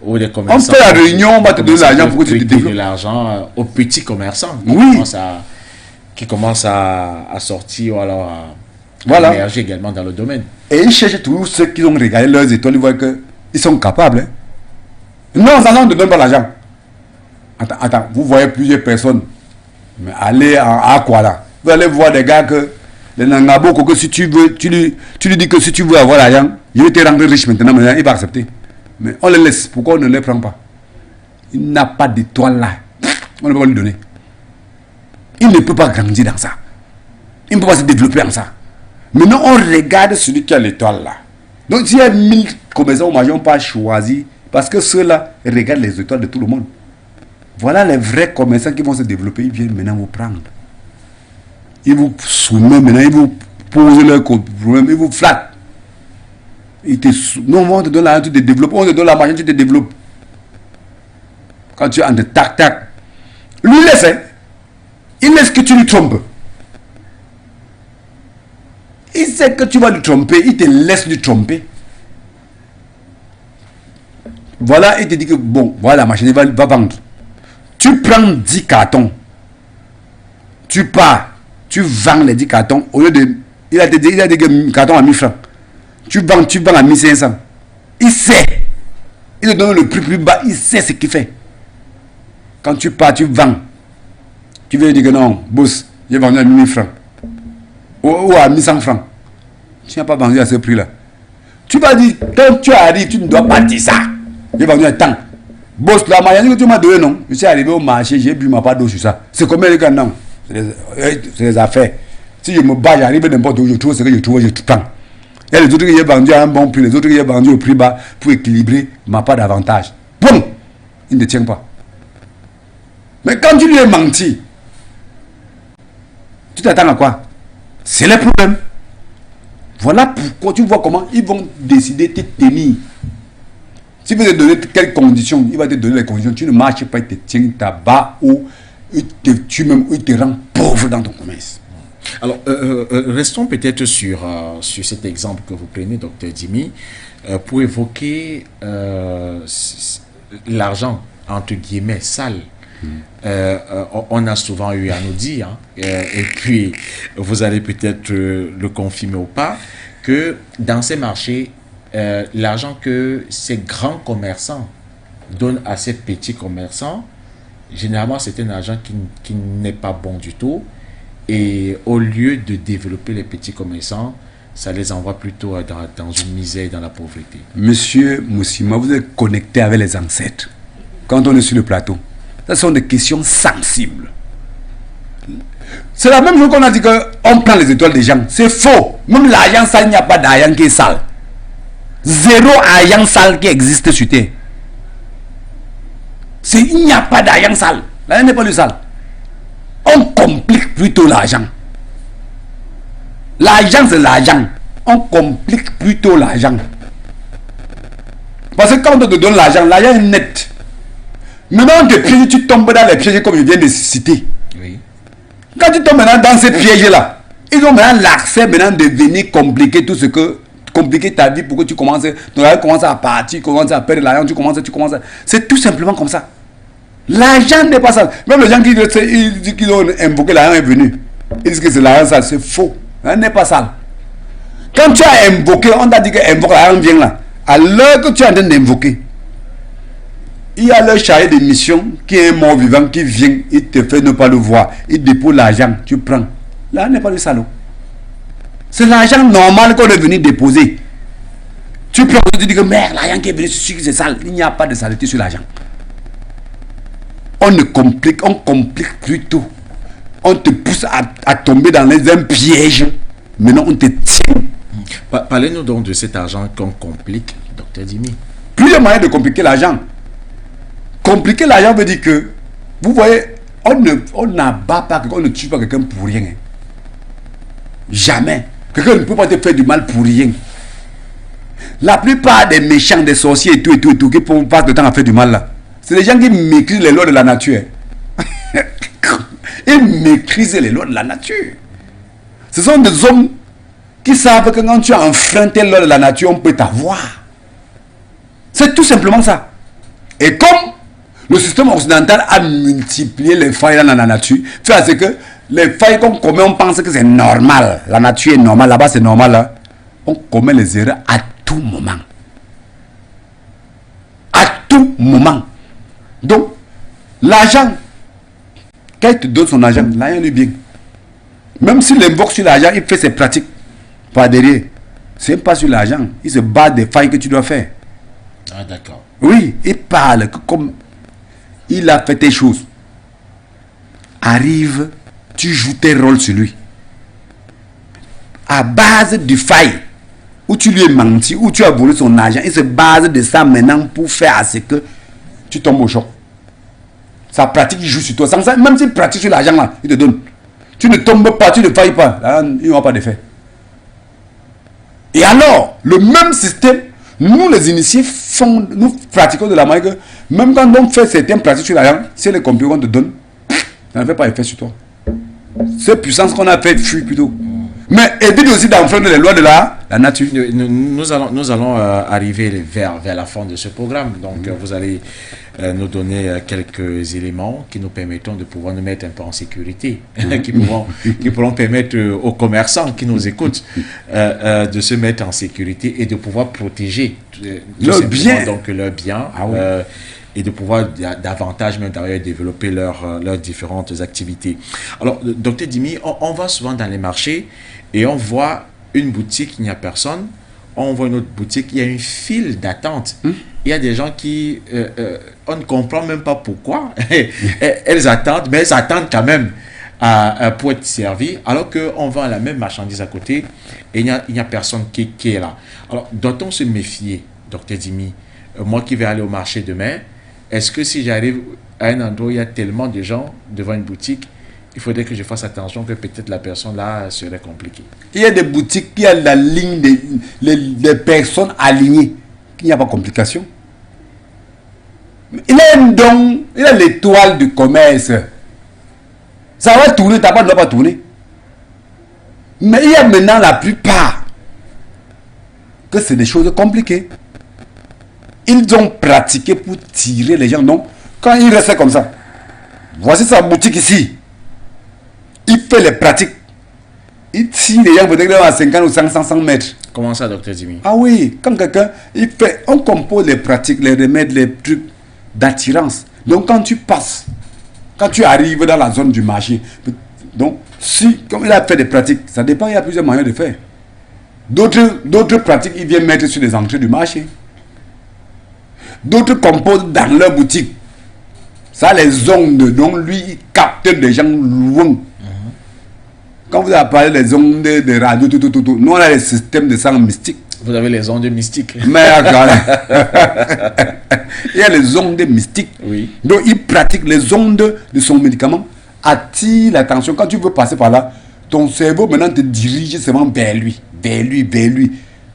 Où les commerçants, on fait la réunion, on va te donner l'argent pour que tu te développes. De l'argent aux petits commerçants qui commencent à sortir ou alors à émerger également dans le domaine. Et ils cherchent toujours ceux qui ont regardé leurs étoiles, ils voient qu'ils sont capables. Hein. Non, ça ne te donne pas l'argent. Attends, vous voyez plusieurs personnes. Mais allez à quoi là? Vous allez voir des gars que les Nangabo, que si tu veux, tu lui dis que si tu veux avoir l'argent, il va te rendre riche maintenant, il va accepter. Mais on les laisse. Pourquoi on ne les prend pas? Il n'a pas d'étoile là. On ne peut pas lui donner. Il ne peut pas grandir dans ça. Il ne peut pas se développer dans ça. Maintenant, on regarde celui qui a l'étoile là. Donc, s'il y a 1000 commerçants, ils n'ont pas choisi parce que ceux-là regardent les étoiles de tout le monde. Voilà les vrais commerçants qui vont se développer. Ils viennent maintenant vous prendre. Ils vous soumettent maintenant. Ils vous posent leurs problèmes. Ils vous flattent. Non, on te donne l'argent, tu te développes. On te donne la machine, tu te développes. Quand tu es en de tac-tac. Lui laisse. Hein? Il laisse que tu lui trompes. Il sait que tu vas lui tromper. Il te laisse lui tromper. Voilà, il te dit que bon, voilà, la machine va vendre. Tu prends 10 cartons. Tu pars. Tu vends les 10 cartons. Au lieu de. Il a des cartons à 1000 francs. Tu vends à 1500. Il sait. Il te donne le prix plus bas. Il sait ce qu'il fait. Quand tu pars, tu vends. Tu veux dire que non, boss, j'ai vendu à 1000 francs. Ou à 1100 francs. Tu n'as pas vendu à ce prix-là. Tu vas dire, quand tu arrives, tu ne dois pas dire ça. J'ai vendu à temps. Boss, la marchandise que tu m'as donné, non. Je suis arrivé au marché, j'ai bu ma part d'eau sur ça. C'est combien de gars, non? C'est des affaires. Si je me bats, j'arrive n'importe où, je trouve ce que je trouve, je prends. Et les autres qui ont vendu à un bon prix, les autres qui ont vendu au prix bas pour équilibrer ma part d'avantage. Bon, il ne tient pas. Mais quand tu lui as menti, tu t'attends à quoi? C'est le problème. Voilà pourquoi tu vois comment ils vont décider de te tenir. S'il veut te donner quelles conditions, il va te donner les conditions. Tu ne marches pas, il te tient tabac ou il te rend pauvre dans ton commerce. Alors, restons peut-être sur cet exemple que vous prenez, Dr Dimi, pour évoquer l'argent, entre guillemets, sale. On a souvent eu à nous dire, hein, et puis vous allez peut-être le confirmer ou pas, que dans ces marchés, l'argent que ces grands commerçants donnent à ces petits commerçants, généralement c'est un argent qui n'est pas bon du tout, et au lieu de développer les petits commerçants, ça les envoie plutôt dans une misère, dans la pauvreté. Monsieur Moussima, vous êtes connecté avec les ancêtres. Quand on est sur le plateau, ce sont des questions sensibles. C'est la même chose qu'on a dit qu'on prend les étoiles des gens. C'est faux. Même l'argent sale, il n'y a pas d'argent qui est sale. Zéro argent sale qui existe sur terre. Il n'y a pas d'argent sale. L'argent n'est pas le sale. On complique plutôt l'argent. L'argent, c'est l'argent. On complique plutôt l'argent. Parce que quand on te donne l'argent est net. Maintenant, on te piège, tu tombes dans les pièges comme je viens de citer. Oui. Quand tu tombes maintenant dans ces pièges-là, ils ont maintenant l'accès maintenant de venir compliquer tout ce que... Compliquer ta vie pour que tu commences... Ton argent commence à partir, tu commences à perdre l'argent, tu commences... C'est tout simplement comme ça. L'argent n'est pas ça. Même les gens qui disent qu'ils ont invoqué l'argent est venu. Ils disent que c'est l'argent sale. C'est faux. L'argent n'est pas sale. Quand tu as invoqué, on t'a dit que invoque l'argent vient là. À l'heure que tu es en train d'invoquer, il y a le chargé de mission qui est un mort vivant qui vient, il te fait ne pas le voir. Il dépose l'argent, tu prends. L'argent n'est pas le salaud. C'est l'argent normal qu'on est venu déposer. Tu prends, tu dis que merde, l'argent qui est venu, c'est sale. Il n'y a pas de saleté sur l'argent. On complique plutôt. On te pousse à tomber dans un piège. Maintenant, on te tient. Parlez-nous donc de cet argent qu'on complique, Dr Dimi. Plusieurs moyens de compliquer l'argent. Compliquer l'argent veut dire que, vous voyez, on n'abat pas quelqu'un, on ne tue pas quelqu'un pour rien. Jamais. Quelqu'un ne peut pas te faire du mal pour rien. La plupart des méchants, des sorciers et tout, qui passent le temps à faire du mal là, c'est des gens qui maîtrisent les lois de la nature. Ils maîtrisent les lois de la nature. Ce sont des hommes qui savent que quand tu as enfreint tes lois de la nature, on peut t'avoir. C'est tout simplement ça. Et comme le système occidental a multiplié les failles dans la nature, fait à ce que les failles qu'on commet, on pense que c'est normal. La nature est normale, là-bas c'est normal. Là. On commet les erreurs à tout moment. À tout moment. Donc, l'argent, quand il te donne son argent, l'argent lui bien. Même s'il invoque sur l'argent, il fait ses pratiques par derrière. C'est pas sur l'argent, il se bat des failles que tu dois faire. Ah, d'accord. Oui, il parle comme il a fait tes choses. Arrive, tu joues tes rôles sur lui. À base du faille, où tu lui as menti, où tu as volé son argent, il se base de ça maintenant pour faire à ce que tu tombes au choc. Sa pratique, il joue sur toi. Sans ça, même s'il pratique sur l'argent là, il te donne. Tu ne tombes pas, tu ne failles pas. Là, il n'y aura pas d'effet. Et alors, le même système, nous les initiés, nous pratiquons de la manière que, même quand on fait certaines pratiques sur l'argent, si les comprimés qu'on te donne, ça ne fait pas effet sur toi. C'est puissance qu'on a fait fuir plutôt. Mais évite aussi d'enfreindre les lois de la nature. Nous allons arriver vers la fin de ce programme. Donc, vous allez nous donner quelques éléments qui nous permettront de pouvoir nous mettre un peu en sécurité, qui pourront permettre aux commerçants qui nous écoutent de se mettre en sécurité et de pouvoir protéger leur bien. Donc, leur bien. Ah oui. Et de pouvoir davantage même d'ailleurs développer leurs différentes activités. Alors, Dr Dimi, on va souvent dans les marchés et on voit une boutique, il n'y a personne. On voit une autre boutique, il y a une file d'attente. Il y a des gens qui, on ne comprend même pas pourquoi. Elles attendent, mais elles attendent quand même. pour être servi, alors qu'on vend la même marchandise à côté et il n'y a personne qui est là. Alors, doit-on se méfier, Dr Dimi, moi qui vais aller au marché demain, est-ce que si j'arrive à un endroit où il y a tellement de gens devant une boutique, il faudrait que je fasse attention que peut-être la personne là serait compliquée? Il y a des boutiques qui ont la ligne des personnes alignées, il n'y a pas de complication. Il a un don, il a l'étoile du commerce. Ça va tourner, ta boîte ne doit pas tourner. Mais il y a maintenant la plupart que c'est des choses compliquées. Ils ont pratiqué pour tirer les gens. Donc, quand il restait comme ça, voici sa boutique ici. Il fait les pratiques. Il tire les gens peut-être à 50 ou 100 mètres. Comment ça, Dr Dimi? Ah oui, quand quelqu'un, on compose les pratiques, les remèdes, les trucs d'attirance. Donc quand tu passes, quand tu arrives dans la zone du marché, donc si, comme il a fait des pratiques, ça dépend, il y a plusieurs moyens de faire. D'autres pratiques, ils viennent mettre sur les entrées du marché. D'autres composent dans leur boutique. Ça, les ondes, donc lui, il capte des gens loin. Quand vous avez parlé des ondes de radio, tout, nous on a les systèmes de sang mystique. Vous avez les ondes mystiques. Mais il y a les ondes mystiques. Oui. Donc il pratique les ondes de son médicament, attire l'attention. Quand tu veux passer par là, ton cerveau maintenant te dirige seulement vers lui.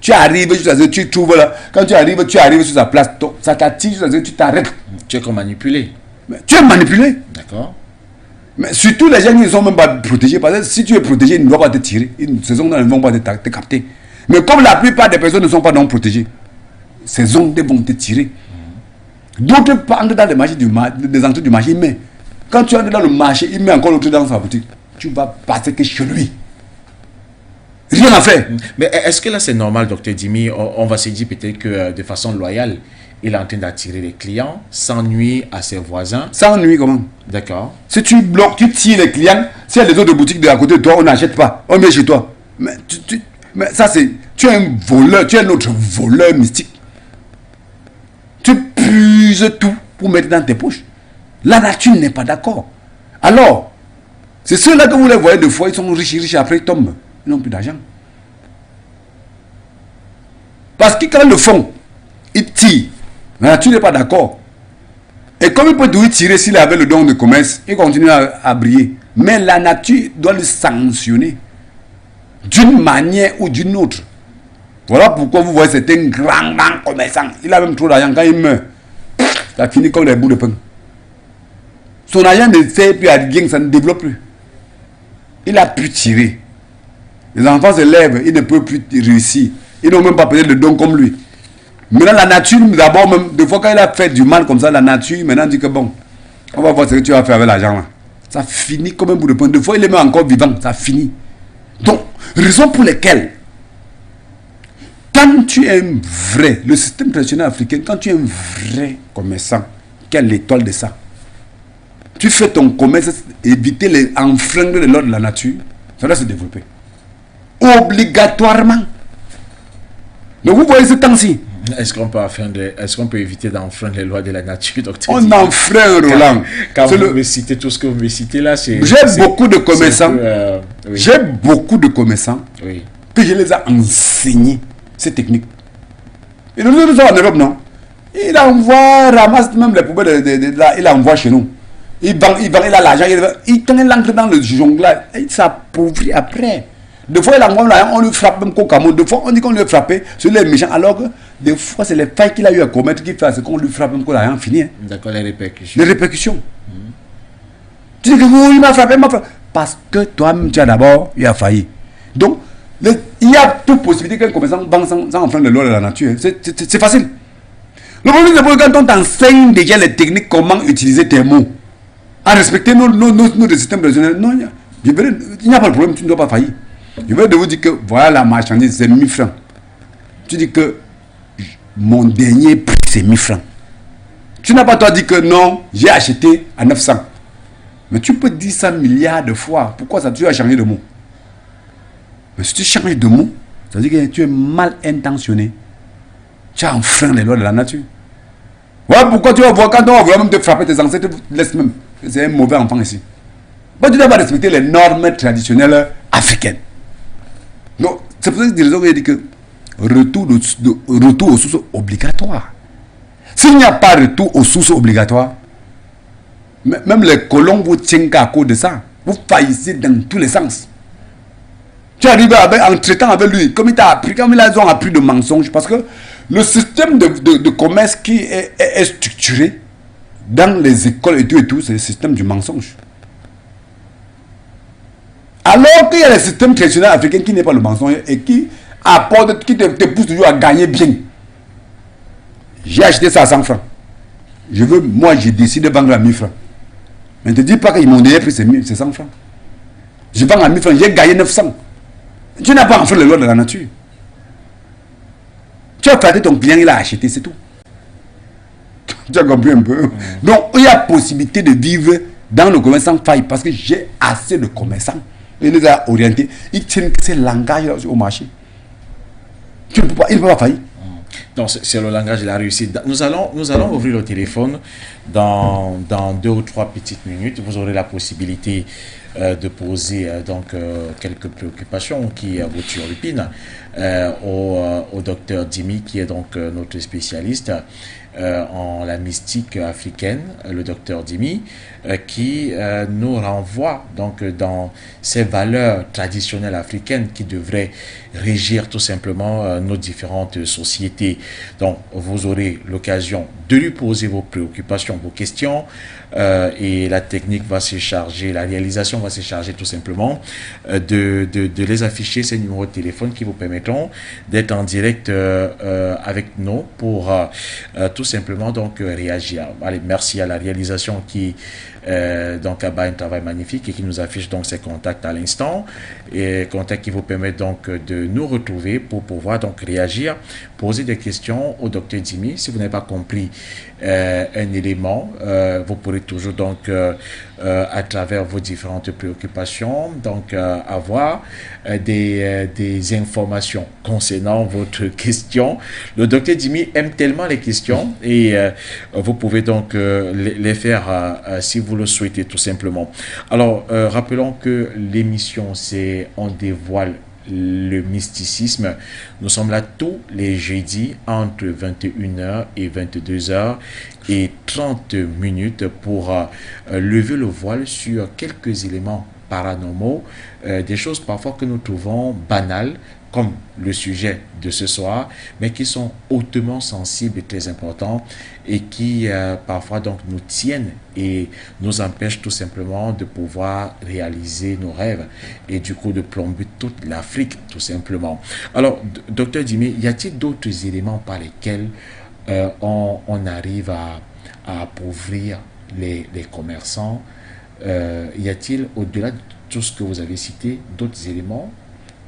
Tu arrives, tu trouves là. Quand tu arrives sur sa place. Ça t'attire, tu t'arrêtes. Tu es comme manipulé. Mais tu es manipulé. D'accord. Mais surtout les gens qui ne sont même pas protégés. Parce que si tu es protégé, ils ne doivent pas te tirer. Ces ondes ne vont pas te capter. Mais comme la plupart des personnes ne sont pas non protégées, ces ondes vont te tirer. D'autres entrent dans les marchés des entrées du marché, mais quand tu entres dans le marché, il met encore l'autre dans sa boutique. Tu vas passer que chez lui. Rien à faire. Mais est-ce que là c'est normal, Dr Dimi? On va se dire peut-être que de façon loyale, il est en train d'attirer les clients sans nuire à ses voisins. Sans nuire comment? D'accord. Si tu bloques, tu tires les clients, s'il y a les autres boutiques de à côté de toi, on n'achète pas. On met chez toi. Mais ça c'est... Tu es un voleur, tu es un autre voleur mystique. Tu puises tout pour mettre dans tes poches. La nature n'est pas d'accord. Alors, c'est ceux-là que vous les voyez deux fois, ils sont riches, après ils tombent. Ils n'ont plus d'argent. Parce que quand ils le font, ils tirent. La nature n'est pas d'accord. Et comme il peut tout tirer s'il avait le don de commerce, il continue à briller. Mais la nature doit le sanctionner. D'une manière ou d'une autre. Voilà pourquoi vous voyez, c'est un grand commerçant. Il a même trop d'argent. Quand il meurt, ça finit comme des bouts de pain. Son argent ne sert plus à rien, ça ne développe plus. Il a pu tirer. Les enfants se lèvent, ils ne peuvent plus réussir. Ils n'ont même pas peut-être le don comme lui. Maintenant, la nature, d'abord, même, des fois, quand il a fait du mal comme ça, la nature, maintenant, dit que bon, on va voir ce que tu vas faire avec l'argent là. Ça finit comme un bout de pain. Des fois, il est même encore vivant, ça finit. Donc, raison pour lesquelles, quand tu es un vrai, le système traditionnel africain, quand tu es un vrai commerçant, quelle est l'étoile de ça? Tu fais ton commerce, éviter les enfreindre de l'ordre de la nature, ça doit se développer. Obligatoirement. Donc vous voyez ce temps-ci. Est-ce qu'on peut éviter d'enfreindre les lois de la nature, docteur? On enfreint, Roland. Quand vous me citez tout ce que vous me citez là, c'est... J'ai beaucoup de commerçants. Oui. J'ai beaucoup de commerçants Oui. que je les ai enseignés ces techniques. Et nous sommes en Europe, non? Il envoie, ramasse même les poubelles là, il envoie chez nous. Il a l'argent, quand il entre dans le jonglage, il s'appauvrit après. Des fois, il envoie l'argent, on lui frappe même Kokamon. Des fois, on dit qu'on lui a frappé sur les méchants, alors que des fois, c'est les failles qu'il a eu à commettre qui fait ce qu'on lui frappe même qu'on l'argent fini. Hein. D'accord, les répercussions. Les répercussions. Tu dis que oui, il m'a frappé. Parce que toi-même, tu as d'abord, il a failli. Donc, il y a toute possibilité qu'un commerçant banque sans enfreindre les lois de la nature. C'est facile. Le problème, c'est que quand on t'enseigne déjà les techniques, comment utiliser tes mots, à respecter nos systèmes traditionnels, non, il n'y a pas de problème, tu ne dois pas faillir. Je vais vous dire que voilà la marchandise, c'est 1000 francs. Tu dis que mon dernier prix, c'est 1000 francs. Tu n'as pas toi dit que non, j'ai acheté à 900. Mais tu peux dire ça milliards de fois. Pourquoi ça, tu as changé de mot? Mais si tu changes de mot, ça veut dire que tu es mal intentionné. Tu as enfreint les lois de la nature. Voilà pourquoi tu vas voir, quand on va même te frapper tes ancêtres, laisse même. C'est un mauvais enfant ici. tu dois respecter les normes traditionnelles africaines. Donc, c'est pour ça que je dis que retour aux sources obligatoires. S'il n'y a pas retour aux sources obligatoires, même les colons vous tiennent à cause de ça. Vous faillissez dans tous les sens. Tu arrives en traitant avec lui, comme il a appris de mensonges, parce que le système de commerce qui est structuré dans les écoles et tout, c'est le système du mensonge. Alors qu'il y a le système traditionnel africain qui n'est pas le mensonge et qui apporte, qui te pousse toujours à gagner bien. J'ai acheté ça à 100 francs. Moi j'ai décidé de vendre à 1000 francs. Mais ne te dis pas qu'ils m'ont déjà pris ces 100 francs. Je vends à 1000 francs, j'ai gagné 900. Tu n'as pas enfreint les lois de la nature. Tu as flatté ton client, il a acheté, c'est tout. Tu as compris un peu. Donc il y a possibilité de vivre dans le commerce sans faille parce que j'ai assez de commerçants. Il les a orientés. Ils tiennent ce langage-là au marché. Il ne peut pas faillir. Donc, c'est le langage de la réussite. Nous allons ouvrir le téléphone dans 2 ou 3 petites minutes. Vous aurez la possibilité de poser quelques préoccupations qui vous turlupinent au docteur Dimi, qui est donc notre spécialiste en la mystique africaine, le docteur Dimi, qui nous renvoie donc dans ces valeurs traditionnelles africaines qui devraient régir tout simplement nos différentes sociétés. Donc vous aurez l'occasion de lui poser vos préoccupations, vos questions, et la technique va se charger, la réalisation va se charger tout simplement de les afficher, ces numéros de téléphone qui vous permettront d'être en direct avec nous pour tout simplement donc réagir. Allez, merci à la réalisation qui donc a un travail magnifique et qui nous affiche donc ses contacts à l'instant, et contacts qui vous permettent donc de nous retrouver pour pouvoir donc réagir, poser des questions au docteur Dimi. Si vous n'avez pas compris un élément, vous pourrez toujours donc à travers vos différentes préoccupations donc avoir des informations concernant votre question. Le docteur Dimi aime tellement les questions et vous pouvez donc les faire si vous le souhaitez tout simplement. Alors rappelons que l'émission c'est On dévoile le mysticisme. Nous sommes là tous les jeudis entre 21h et 22h et 30 minutes pour lever le voile sur quelques éléments paranormaux, des choses parfois que nous trouvons banales, comme le sujet de ce soir, mais qui sont hautement sensibles et très importants et qui parfois donc nous tiennent et nous empêchent tout simplement de pouvoir réaliser nos rêves et du coup de plomber toute l'Afrique tout simplement. Alors, docteur Dimi, y a-t-il d'autres éléments par lesquels on arrive à appauvrir les commerçants? Y a-t-il, au-delà de tout ce que vous avez cité, d'autres éléments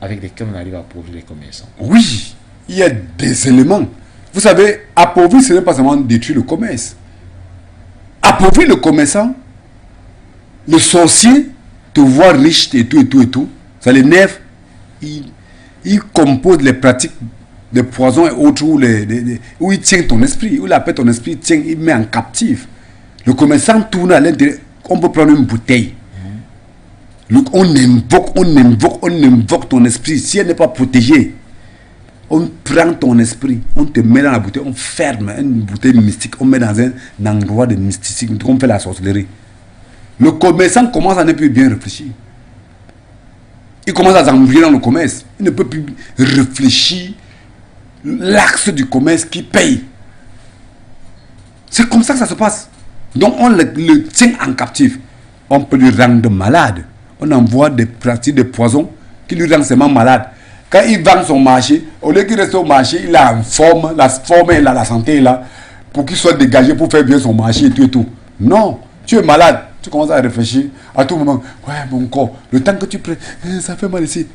avec lesquels on arrive à appauvrir les commerçants? Oui, il y a des éléments. Vous savez, appauvrir, ce n'est pas seulement détruire le commerce. Appauvrir le commerçant, le sorcier te voit riche et tout, ça l'énerve. Il compose les pratiques de poison et autres où il tient ton esprit, où il appelle ton esprit, il met en captif. Le commerçant tourne à l'intérieur. On peut prendre une bouteille. On invoque ton esprit. Si elle n'est pas protégée, on prend ton esprit, on te met dans la bouteille, on ferme une bouteille mystique, on met dans un endroit de mysticisme, on fait la sorcellerie. Le commerçant commence à ne plus bien réfléchir. Il commence à s'embrouiller dans le commerce. Il ne peut plus réfléchir l'axe du commerce qui paye. C'est comme ça que ça se passe. Donc on le tient en captif. On peut lui rendre malade. On envoie des pratiques de poison qui lui rendent seulement malade. Quand il vend son marché, au lieu qu'il reste au marché, il a une forme, la forme est là, la santé est là, pour qu'il soit dégagé pour faire bien son marché et tout. Non, tu es malade. Tu commences à réfléchir à tout moment. Ouais, mon corps, le temps que tu prends, ça fait mal ici.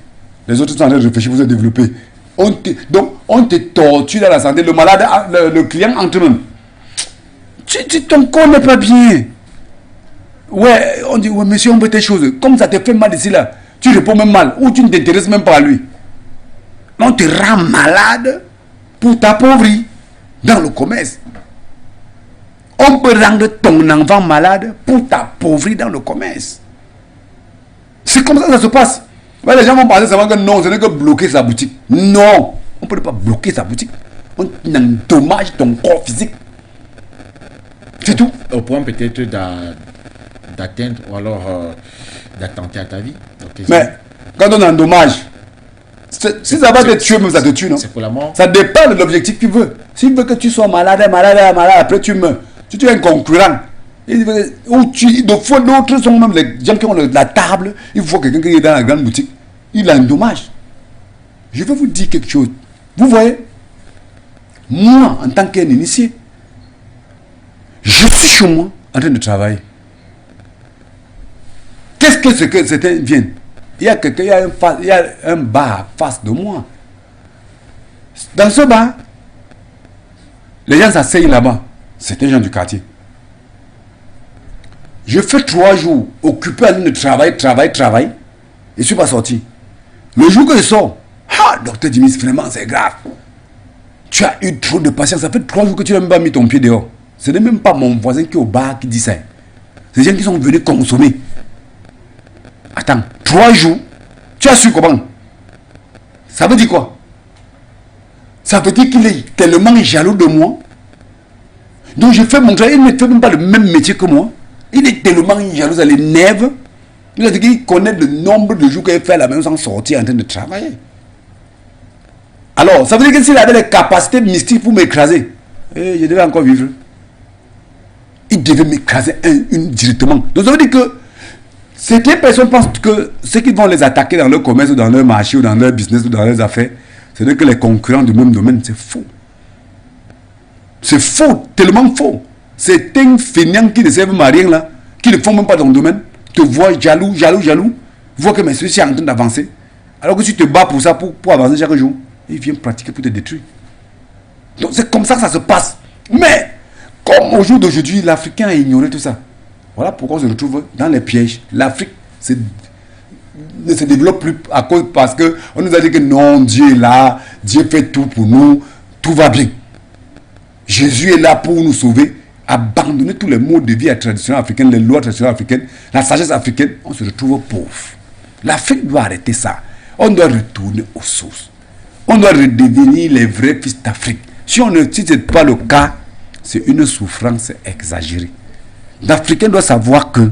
Les autres sont en train de réfléchir pour se développer. Donc, on te torture dans la santé. Le malade, le client entre même. Ton corps n'est pas bien. Ouais, on dit, ouais, monsieur, on peut tes choses. Comme ça te fait mal ici, là, tu réponds même mal. Ou tu ne t'intéresses même pas à lui. On te rend malade pour t'appauvrir dans le commerce. On peut rendre ton enfant malade pour t'appauvrir dans le commerce. C'est comme ça que ça se passe. Ouais, les gens vont penser seulement que non, ce n'est que bloquer sa boutique. Non, on ne peut pas bloquer sa boutique. On endommage ton corps physique. C'est tout. Au point peut-être d'atteindre ou alors d'attenter à ta vie. Mais quand on endommage, si ça va te tuer, même ça te tue, non? C'est pour la mort. Ça dépend de l'objectif qu'il veut. S'il veut que tu sois malade, après tu meurs. Si tu es un concurrent, d'autres sont même les gens qui ont la table, il faut quelqu'un qui est dans la grande boutique. Il endommage. Je vais vous dire quelque chose. Vous voyez, moi, en tant qu'un initié, je suis chez moi en train de travailler. Qu'est-ce que c'était viennent? Il y a quelqu'un, il y a un bar face de moi. Dans ce bar, les gens s'asseyent là-bas. C'est un gens du quartier. Je fais 3 jours occupé à de travail. Et je ne suis pas sorti. Le jour que je sors, docteur Dimis, vraiment c'est grave. Tu as eu trop de patience. Ça fait 3 jours que tu n'as même pas mis ton pied dehors. Ce n'est même pas mon voisin qui est au bar qui dit ça. C'est des gens qui sont venus consommer. Attends, 3 jours, tu as su comment? Ça veut dire quoi? Ça veut dire qu'il est tellement jaloux de moi. Donc je fais mon travail, il ne fait même pas le même métier que moi. Il est tellement jaloux, ça l'énerve. Il a dit qu'il connaît le nombre de jours qu'il fait à la maison sans sortir en train de travailler. Alors, ça veut dire que s'il avait les capacités mystiques pour m'écraser, je devais encore vivre. Il devait m'écraser une directement. Donc ça veut dire que certaines personnes pensent que ceux qui vont les attaquer dans leur commerce, ou dans leur marché, ou dans leur business, ou dans leurs affaires, ce n'est que les concurrents du même domaine. C'est faux. C'est faux, tellement faux. C'est un feignant qui ne servent à rien là, qui ne font même pas dans le domaine, te voient jaloux, voient que mes soucis sont en train d'avancer. Alors que tu te bats pour ça, pour avancer chaque jour, ils viennent pratiquer pour te détruire. Donc c'est comme ça que ça se passe. Mais, comme au jour d'aujourd'hui, l'Africain a ignoré tout ça. Voilà pourquoi on se retrouve dans les pièges. L'Afrique ne se développe plus à cause parce qu'on nous a dit que non, Dieu est là, Dieu fait tout pour nous, tout va bien. Jésus est là pour nous sauver. Abandonner tous les modes de vie traditionnels africains, les lois traditionnelles africaines, la sagesse africaine, on se retrouve pauvre. L'Afrique doit arrêter ça. On doit retourner aux sources. On doit redevenir les vrais fils d'Afrique. Si ce n'est pas le cas, c'est une souffrance exagérée. L'Africain doit savoir que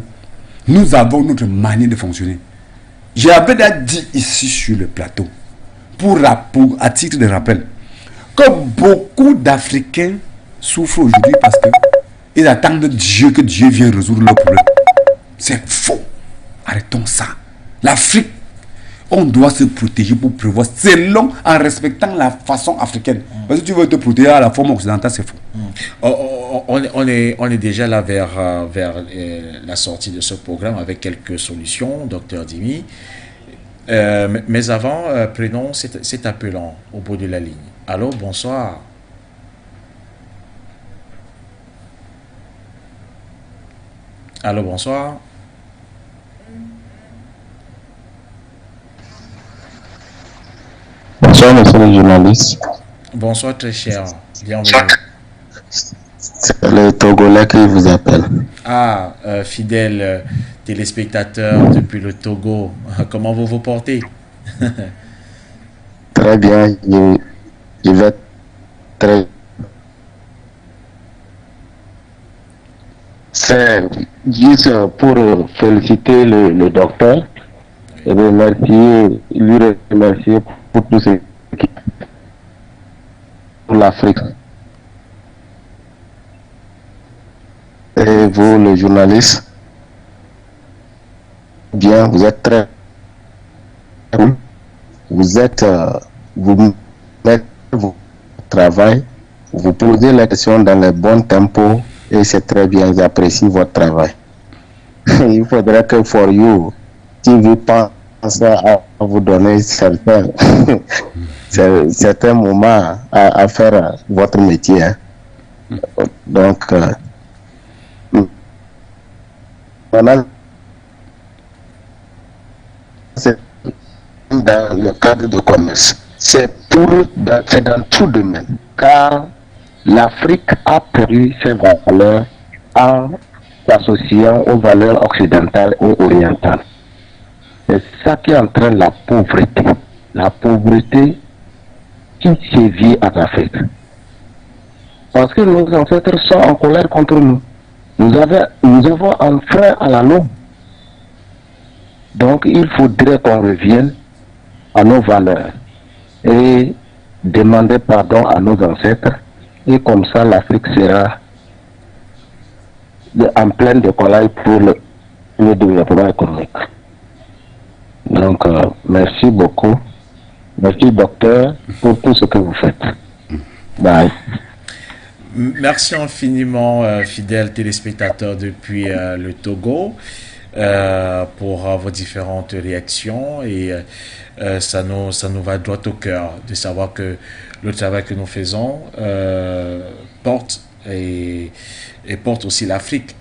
nous avons notre manière de fonctionner. J'avais déjà dit ici sur le plateau, à titre de rappel, que beaucoup d'Africains souffrent aujourd'hui parce qu'ils attendent de Dieu que Dieu vienne résoudre leurs problèmes. C'est faux. Arrêtons ça. L'Afrique, on doit se protéger pour prévoir selon, en respectant la façon africaine. Parce que tu veux te protéger à la forme occidentale, c'est faux. On est déjà là vers la sortie de ce programme avec quelques solutions, docteur Dimi. Mais avant, prenons cet appelant au bout de la ligne. Allô, bonsoir. Allô, bonsoir. Bonsoir, monsieur le journaliste. Bonsoir, très cher. Bienvenue. C'est le Togolais qui vous appelle. Fidèle téléspectateur depuis le Togo. Comment vous vous portez? Très bien. Je vais très. C'est juste pour féliciter le docteur et lui remercier pour tout ce qui pour l'Afrique. Et vous, le journaliste, bien, vous êtes très cool. Vous mettez votre travail, vous posez les questions dans le bon tempo et c'est très bien, j'apprécie votre travail. Il faudrait que For You, si vous pensez à vous donner certains moments à faire votre métier. Hein. Donc, maintenant, c'est dans le cadre de commerce. C'est dans tout domaine, car l'Afrique a perdu ses valeurs en s'associant aux valeurs occidentales et orientales. C'est ça qui entraîne la pauvreté. La pauvreté qui sévit en Afrique. Parce que nos ancêtres sont en colère contre nous. Nous avons un frein à la langue. Donc il faudrait qu'on revienne à nos valeurs et demander pardon à nos ancêtres. Et comme ça, l'Afrique sera en pleine décollage pour le développement économique. Donc, merci beaucoup. Merci, docteur, pour tout ce que vous faites. Bye. Merci infiniment, fidèles téléspectateurs depuis le Togo, pour vos différentes réactions. Et ça nous va droit au cœur de savoir que le travail que nous faisons porte et porte aussi l'Afrique.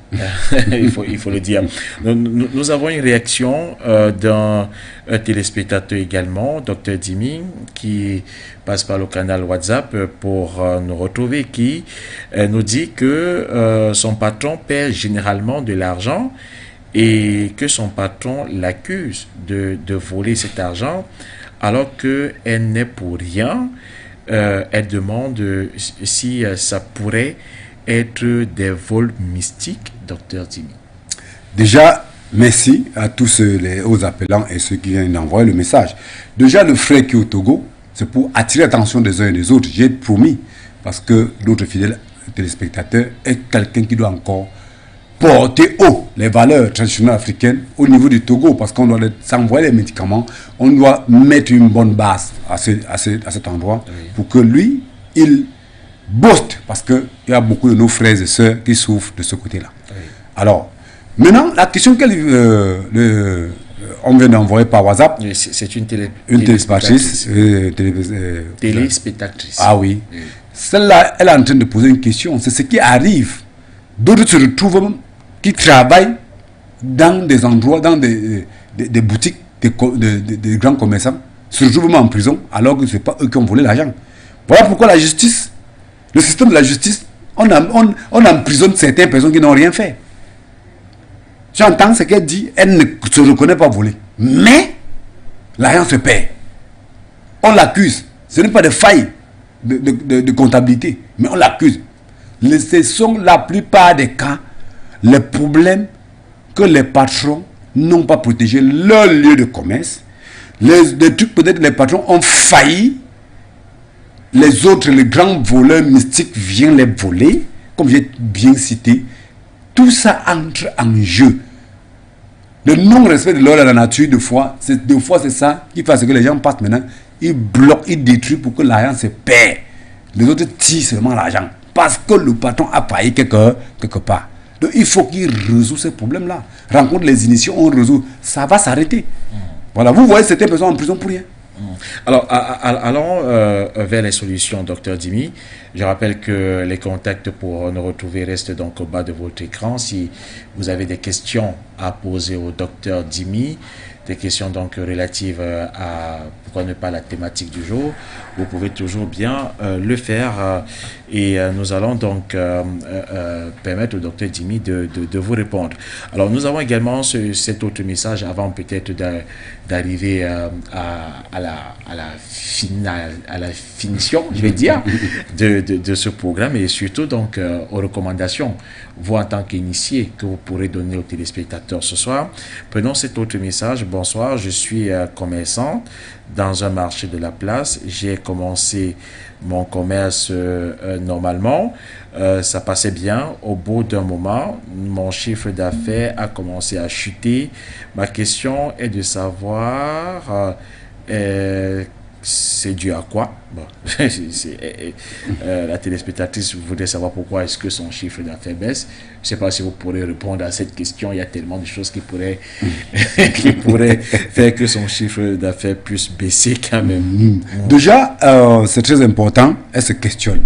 il faut le dire. Nous avons une réaction d'un téléspectateur également, Dr Dimi, qui passe par le canal WhatsApp pour nous retrouver, qui nous dit que son patron perd généralement de l'argent et que son patron l'accuse de voler cet argent alors qu'elle n'est pour rien. Elle demande si ça pourrait être des vols mystiques, docteur Dimi. Déjà, merci à tous les hauts appelants et ceux qui viennent d'envoyer le message. Déjà, le frère qui est au Togo, c'est pour attirer l'attention des uns et des autres. J'ai promis, parce que notre fidèle téléspectateur est quelqu'un qui doit encore porter haut les valeurs traditionnelles africaines au niveau du Togo, parce qu'on doit s'envoyer les médicaments, on doit mettre une bonne base à cet endroit, oui, pour que lui, il booste, parce qu'il y a beaucoup de nos frères et sœurs qui souffrent de ce côté-là. Oui. Alors, maintenant, la question qu'on vient d'envoyer par WhatsApp, oui, c'est une téléspectatrice. Téléspectatrice. Ah oui. Oui. Celle-là, elle est en train de poser une question. C'est ce qui arrive. D'autres se retrouvent, qui travaillent dans des endroits, dans des boutiques, des grands commerçants, se retrouvent en prison, alors que ce n'est pas eux qui ont volé l'argent. Voilà pourquoi la justice, le système de la justice, on emprisonne certaines personnes qui n'ont rien fait. J'entends ce qu'elle dit, elle ne se reconnaît pas voler. Mais, l'argent se perd. On l'accuse. Ce n'est pas des failles de comptabilité, mais on l'accuse. Ce sont la plupart des cas les problèmes que les patrons n'ont pas protégé leur lieu de commerce. Les trucs, peut-être les patrons ont failli. Les autres, les grands voleurs mystiques viennent les voler, comme j'ai bien cité. Tout ça entre en jeu. Le non-respect de l'ordre de la nature, deux fois, c'est ça qui fait ce que les gens passent maintenant. Ils bloquent, ils détruisent pour que l'argent se perd. Les autres tirent seulement l'argent. Parce que le patron a failli quelque part. Donc il faut qu'il résout ces problèmes-là. Rencontre les initiés, on résout. Ça va s'arrêter. Voilà, vous voyez certaines personnes en prison pour rien. Alors, allons vers les solutions, docteur Dimi. Je rappelle que les contacts pour nous retrouver restent donc au bas de votre écran. Si vous avez des questions à poser au docteur Dimi, des questions donc relatives à, pourquoi ne pas, la thématique du jour, vous pouvez toujours bien le faire et nous allons donc permettre au docteur Dimi de vous répondre. Alors nous avons également cet autre message avant peut-être d'arriver à la finition, je vais dire, de ce programme et surtout donc aux recommandations, vous en tant qu'initié, que vous pourrez donner aux téléspectateurs ce soir. Prenons cet autre message. Bonsoir, je suis commerçant dans un marché de la place. J'ai commencé mon commerce normalement. Ça passait bien. Au bout d'un moment, mon chiffre d'affaires a commencé à chuter. Ma question est de savoir c'est dû à quoi? Bon, la téléspectatrice voudrait savoir pourquoi est-ce que son chiffre d'affaires baisse. Je ne sais pas si vous pourrez répondre à cette question. Il y a tellement de choses qui pourraient faire que son chiffre d'affaires puisse baisser quand même. Déjà, c'est très important. Elle se questionne.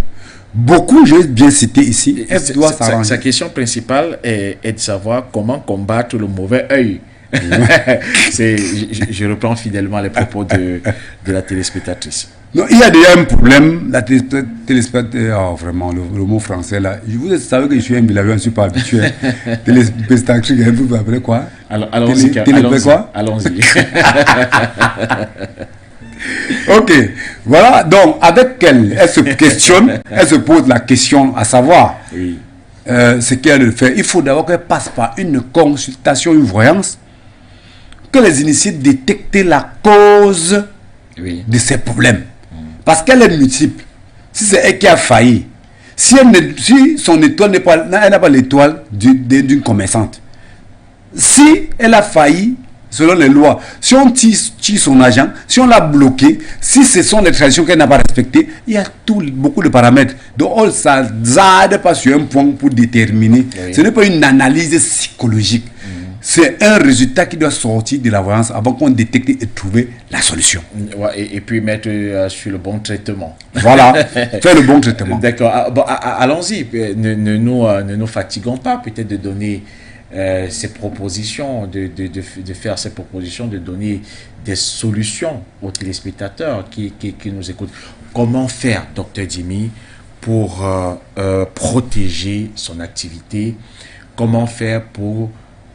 Beaucoup, j'ai bien cité ici, elle doit s'arranger. Sa question principale est de savoir comment combattre le mauvais œil Je reprends fidèlement les propos de la téléspectatrice. Non, il y a déjà un problème. La téléspectatrice, vraiment, le mot français là. Vous savez que je suis un villageois, je ne suis pas habitué. Téléspectatrice, vous appelez quoi? Allons-y. Allons-y. Ok, voilà. Donc, avec elle se questionne, elle se pose la question à savoir ce qu'elle a faire. Il faut d'abord qu'elle passe par une consultation, une voyance, que les initiés détectent la cause de ces problèmes. Parce qu'elle est multiple. Si c'est elle qui a failli, si son étoile elle n'a pas l'étoile d'une commerçante, si elle a failli, selon les lois, si on tire son agent, si on l'a bloqué, si ce sont les traditions qu'elle n'a pas respectées, il y a beaucoup de paramètres. Donc ça n'aide pas sur un point pour déterminer. Ce n'est pas une analyse psychologique. C'est un résultat qui doit sortir de la voyance avant qu'on détecte et trouver la solution. Et puis mettre sur le bon traitement. Voilà, faire le bon traitement. D'accord. Allons-y. Ne nous fatiguons pas peut-être de donner ces propositions, de faire ces propositions, de donner des solutions aux téléspectateurs qui nous écoutent. Comment faire, Dr Djimi, pour protéger son activité? Comment faire pour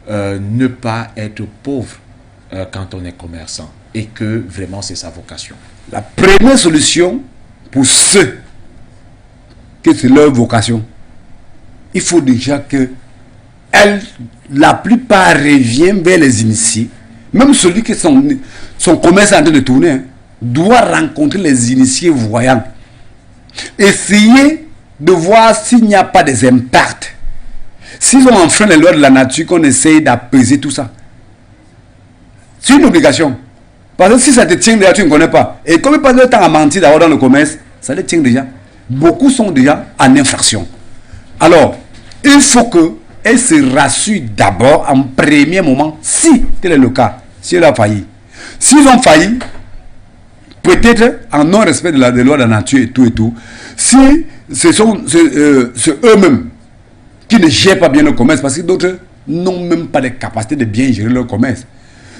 ne pas être pauvre quand on est commerçant et que vraiment c'est sa vocation? La première solution pour ceux que c'est leur vocation, il faut déjà que la plupart reviennent vers les initiés. Même celui qui son commerce est en train de tourner doit rencontrer les initiés voyants. Essayer de voir s'il n'y a pas des impacts. S'ils ont enfreint les lois de la nature, qu'on essaye d'apaiser tout ça. C'est une obligation. Parce que si ça te tient déjà, tu ne connais pas. Et comme ils passent le temps à mentir d'abord dans le commerce, ça les tient déjà. Beaucoup sont déjà en infraction. Alors, il faut qu'elle se rassure d'abord en premier moment, si tel est le cas, si elle a failli. S'ils ont failli, peut-être en non-respect des lois de la nature et tout, si c'est eux-mêmes qui ne gèrent pas bien le commerce, parce que d'autres n'ont même pas les capacités de bien gérer leur commerce.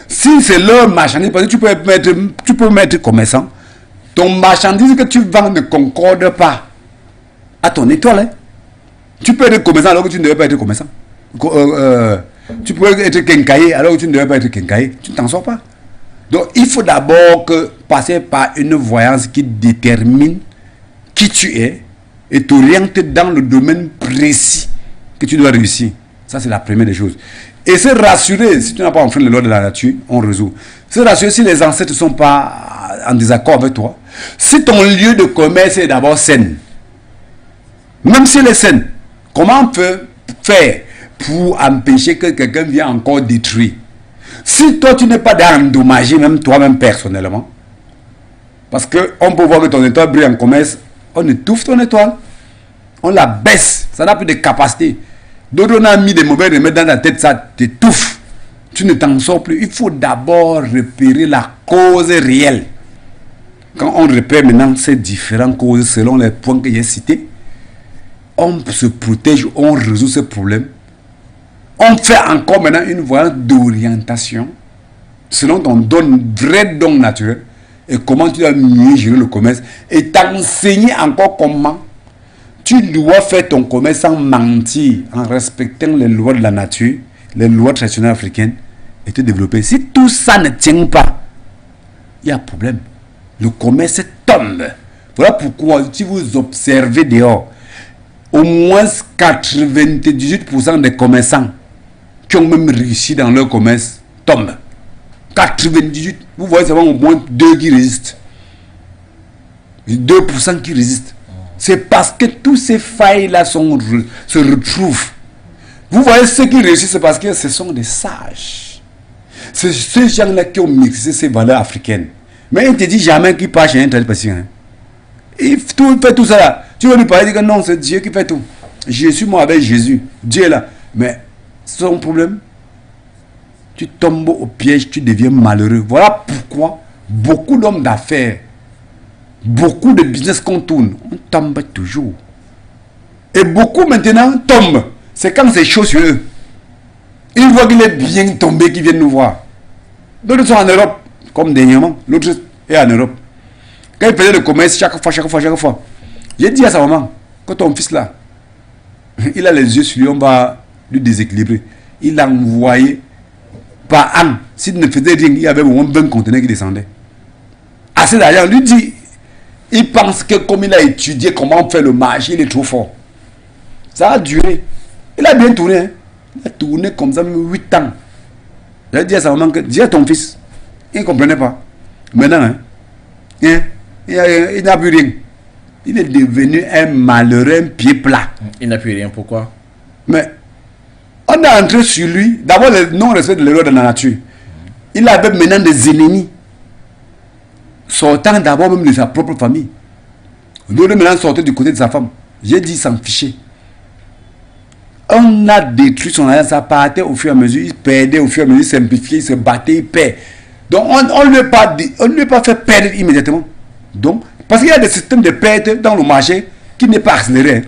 Si c'est leur marchandise, parce que tu peux mettre commerçant, ton marchandise que tu vends ne concorde pas à ton étoile. Hein. Tu peux être commerçant alors que tu ne devais pas être commerçant. Tu peux être quincailler alors que tu ne devais pas être quincailler. Tu ne t'en sors pas. Donc il faut d'abord passer par une voyance qui détermine qui tu es et t'oriente dans le domaine précis que tu dois réussir. Ça, c'est la première des choses. Et se rassurer, si tu n'as pas enfreint les lois de la nature, on résout. Se rassurer si les ancêtres ne sont pas en désaccord avec toi. Si ton lieu de commerce est d'abord sain, même si elle est saine, comment on peut faire pour empêcher que quelqu'un vienne encore détruire? Si toi, tu n'es pas d'endommager, même toi-même personnellement, parce qu'on peut voir que ton étoile brille en commerce, on étouffe ton étoile. On la baisse, ça n'a plus de capacité. D'autres, on a mis des mauvais remèdes dans la tête, ça t'étouffe. Tu ne t'en sors plus. Il faut d'abord repérer la cause réelle. Quand on repère maintenant ces différentes causes selon les points que j'ai cités, on se protège, on résout ce problème. On fait encore maintenant une voie d'orientation selon ton vrai don naturel et comment tu dois mieux gérer le commerce et t'enseigner encore comment tu dois faire ton commerce sans mentir, en respectant les lois de la nature, les lois traditionnelles africaines et te développer. Si tout ça ne tient pas, il y a un problème. Le commerce tombe. Voilà pourquoi, si vous observez dehors, au moins 98% des commerçants qui ont même réussi dans leur commerce tombent. 98%. Vous voyez, c'est au moins 2 qui résistent. 2% qui résistent. C'est parce que tous ces failles-là se retrouvent. Vous voyez, ceux qui réussissent, c'est parce que ce sont des sages. C'est ces gens-là qui ont mixé ces valeurs africaines. Mais il ne te dit jamais qu'il part chez un tel patient. Il fait tout ça là. Tu veux lui parler, dire que non, c'est Dieu qui fait tout. Je suis moi avec Jésus. Dieu est là. Mais c'est son problème. Tu tombes au piège, tu deviens malheureux. Voilà pourquoi beaucoup d'hommes d'affaires, beaucoup de business qu'on tourne, on tombe toujours. Et beaucoup maintenant tombent. C'est quand c'est chaud sur eux. Une fois qu'il est bien tombé, qu'il vient nous voir. D'autres sont en Europe, comme dernièrement. L'autre est en Europe. Quand il faisait le commerce, chaque fois. J'ai dit à sa maman, quand ton fils là, il a les yeux sur lui, on va lui déséquilibrer. Il a envoyé par an. S'il ne faisait rien, il y avait au moins 20 conteneurs qui descendaient. Assez d'argent. Lui dit, il pense que comme il a étudié comment faire le marché, il est trop fort. Ça a duré. Il a bien tourné. Hein. Il a tourné comme ça, même 8 ans. J'ai dit à sa maman que, dis à ton fils. Il ne comprenait pas. Maintenant, il n'a plus rien. Il est devenu un malheureux, un pied plat. Il n'a plus rien, pourquoi? Mais, on est entré sur lui. D'abord, le non-respect de l'erreur de la nature. Il avait maintenant des ennemis. Sortant d'abord même de sa propre famille. L'autre maintenant sortait du côté de sa femme. J'ai dit s'en ficher. On a détruit son alliance, ça partait au fur et à mesure, il perdait au fur et à mesure, il simplifiait, il se battait, il perd. Donc on ne lui a pas fait perdre immédiatement. Donc, parce qu'il y a des systèmes de perte dans le marché qui n'est pas accéléré.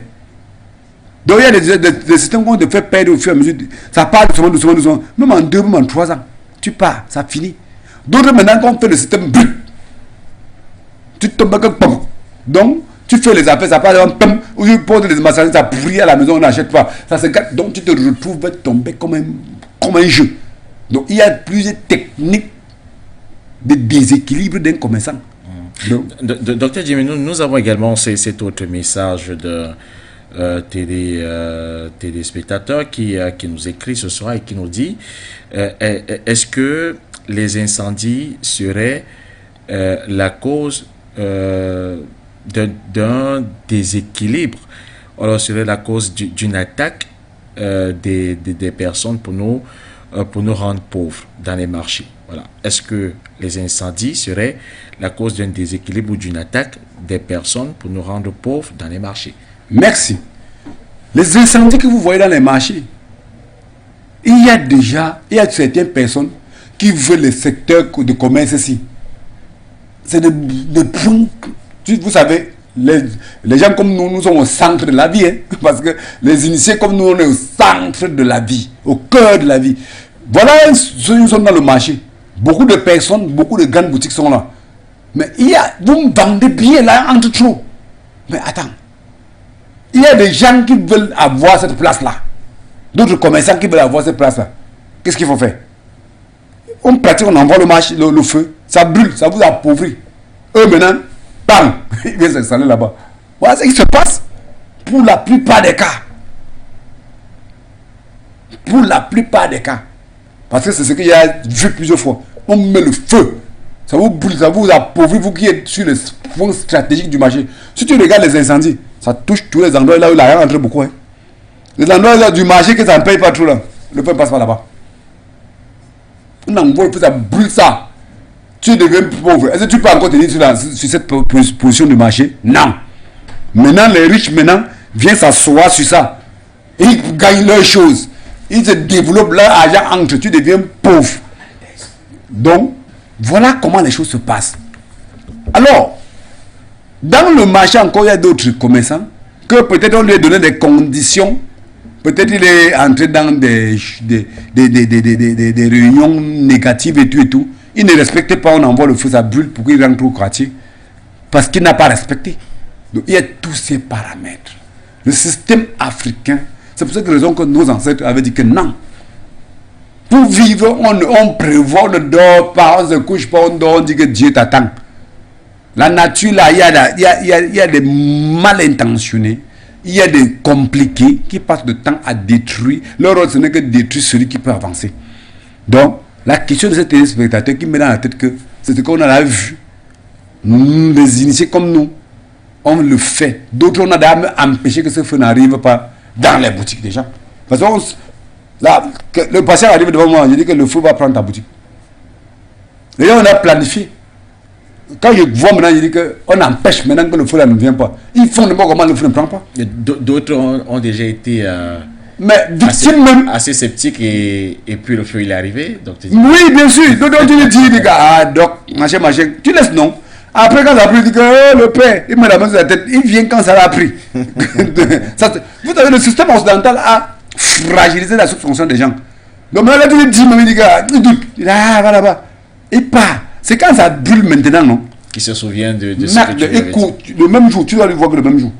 Donc il y a des systèmes qu'on te fait perdre au fur et à mesure. Ça part doucement. Même en 2, même en 3 ans. Tu pars, ça finit. D'autres maintenant, quand on fait le système brut, tu tombes comme pom. Donc, tu fais les affaires, ça part devant pom, ou tu poses les marchandises, ça pourrit à la maison, on n'achète pas. Ça se gâte. Donc, tu te retrouves tomber comme un jeu. Donc, il y a plusieurs techniques de déséquilibre d'un commerçant. Docteur Jimmy, nous avons également cet autre message de téléspectateurs qui nous écrit ce soir et qui nous dit est-ce que les incendies seraient la cause d'un déséquilibre, alors serait la cause d'une attaque des personnes pour nous rendre pauvres dans les marchés. Voilà. Est-ce que les incendies seraient la cause d'un déséquilibre ou d'une attaque des personnes pour nous rendre pauvres dans les marchés? Merci. Les incendies que vous voyez dans les marchés, il y a certaines personnes qui veulent le secteur de commerce ici. C'est de points. Vous savez, les gens comme nous sommes au centre de la vie. Hein, parce que les initiés comme nous, on est au centre de la vie, au cœur de la vie. Voilà ceux qui sont dans le marché. Beaucoup de personnes, beaucoup de grandes boutiques sont là. Mais vous me vendez bien là, entre trop. Mais attends. Il y a des gens qui veulent avoir cette place-là. D'autres commerçants qui veulent avoir cette place-là. Qu'est-ce qu'il faut faire? On pratique, on envoie le feu. Ça brûle, ça vous appauvrit. Eux maintenant, bam, ils viennent s'installer là-bas. Voilà ce qui se passe pour la plupart des cas. Pour la plupart des cas. Parce que c'est ce qu'il y a vu plusieurs fois. On met le feu. Ça vous brûle, ça vous appauvrit, vous qui êtes sur le point stratégique du marché. Si tu regardes les incendies, ça touche tous les endroits là où il a rentré beaucoup. Hein. Les endroits là du marché que ça ne paye pas trop là. Le feu ne passe pas là-bas. On envoie le feu, ça brûle ça. Tu deviens pauvre. Est-ce que tu peux encore tenir sur cette position du marché? Non. Maintenant, les riches viennent s'asseoir sur ça. Ils gagnent leurs choses. Ils se développent leur argent entre. Tu deviens pauvre. Donc, voilà comment les choses se passent. Alors, dans le marché encore, il y a d'autres commerçants que peut-être on lui a donné des conditions. Peut-être il est entré dans des réunions négatives et tout. Il ne respecte pas, on envoie le feu, ça brûle pour qu'il rentre au quartier. Parce qu'il n'a pas respecté. Donc il y a tous ces paramètres. Le système africain, c'est pour cette raison que nos ancêtres avaient dit que non. Pour vivre, on prévoit, on ne dort pas, on ne se couche pas, on dort, on dit que Dieu t'attend. La nature, là, il y a des mal intentionnés, il y a des compliqués qui passent le temps à détruire. Leur rôle, ce n'est que de détruire celui qui peut avancer. Donc, la question de ces téléspectateurs qui met dans la tête que c'est ce qu'on a vu. Les initiés comme nous, on le fait. D'autres, on a d'ailleurs empêché que ce feu n'arrive pas dans les boutiques des gens. Parce que là, le patient arrive devant moi, je dis que le feu va prendre ta boutique. Et là, on a planifié. Quand je vois maintenant, je dis qu'on empêche maintenant que le feu là ne vient pas. Ils font n'importe comment le feu ne prend pas. D'autres ont déjà été mais victimes assez sceptiques et puis le feu il est arrivé. Donc, oui, bien sûr. Donc tu lui dis, donc, machin, tu laisses non. Après, quand ça a pris, tu dis que le père, il met la main sur la tête, il vient quand ça l'a pris. Vous savez, le système occidental a fragilisé la subvention des gens. Donc maintenant, tu dis, il dit, voilà. Et pas. C'est quand ça brûle maintenant, non? Qui se souvient de ce que tu écoute, le même jour, tu dois le voir le même jour.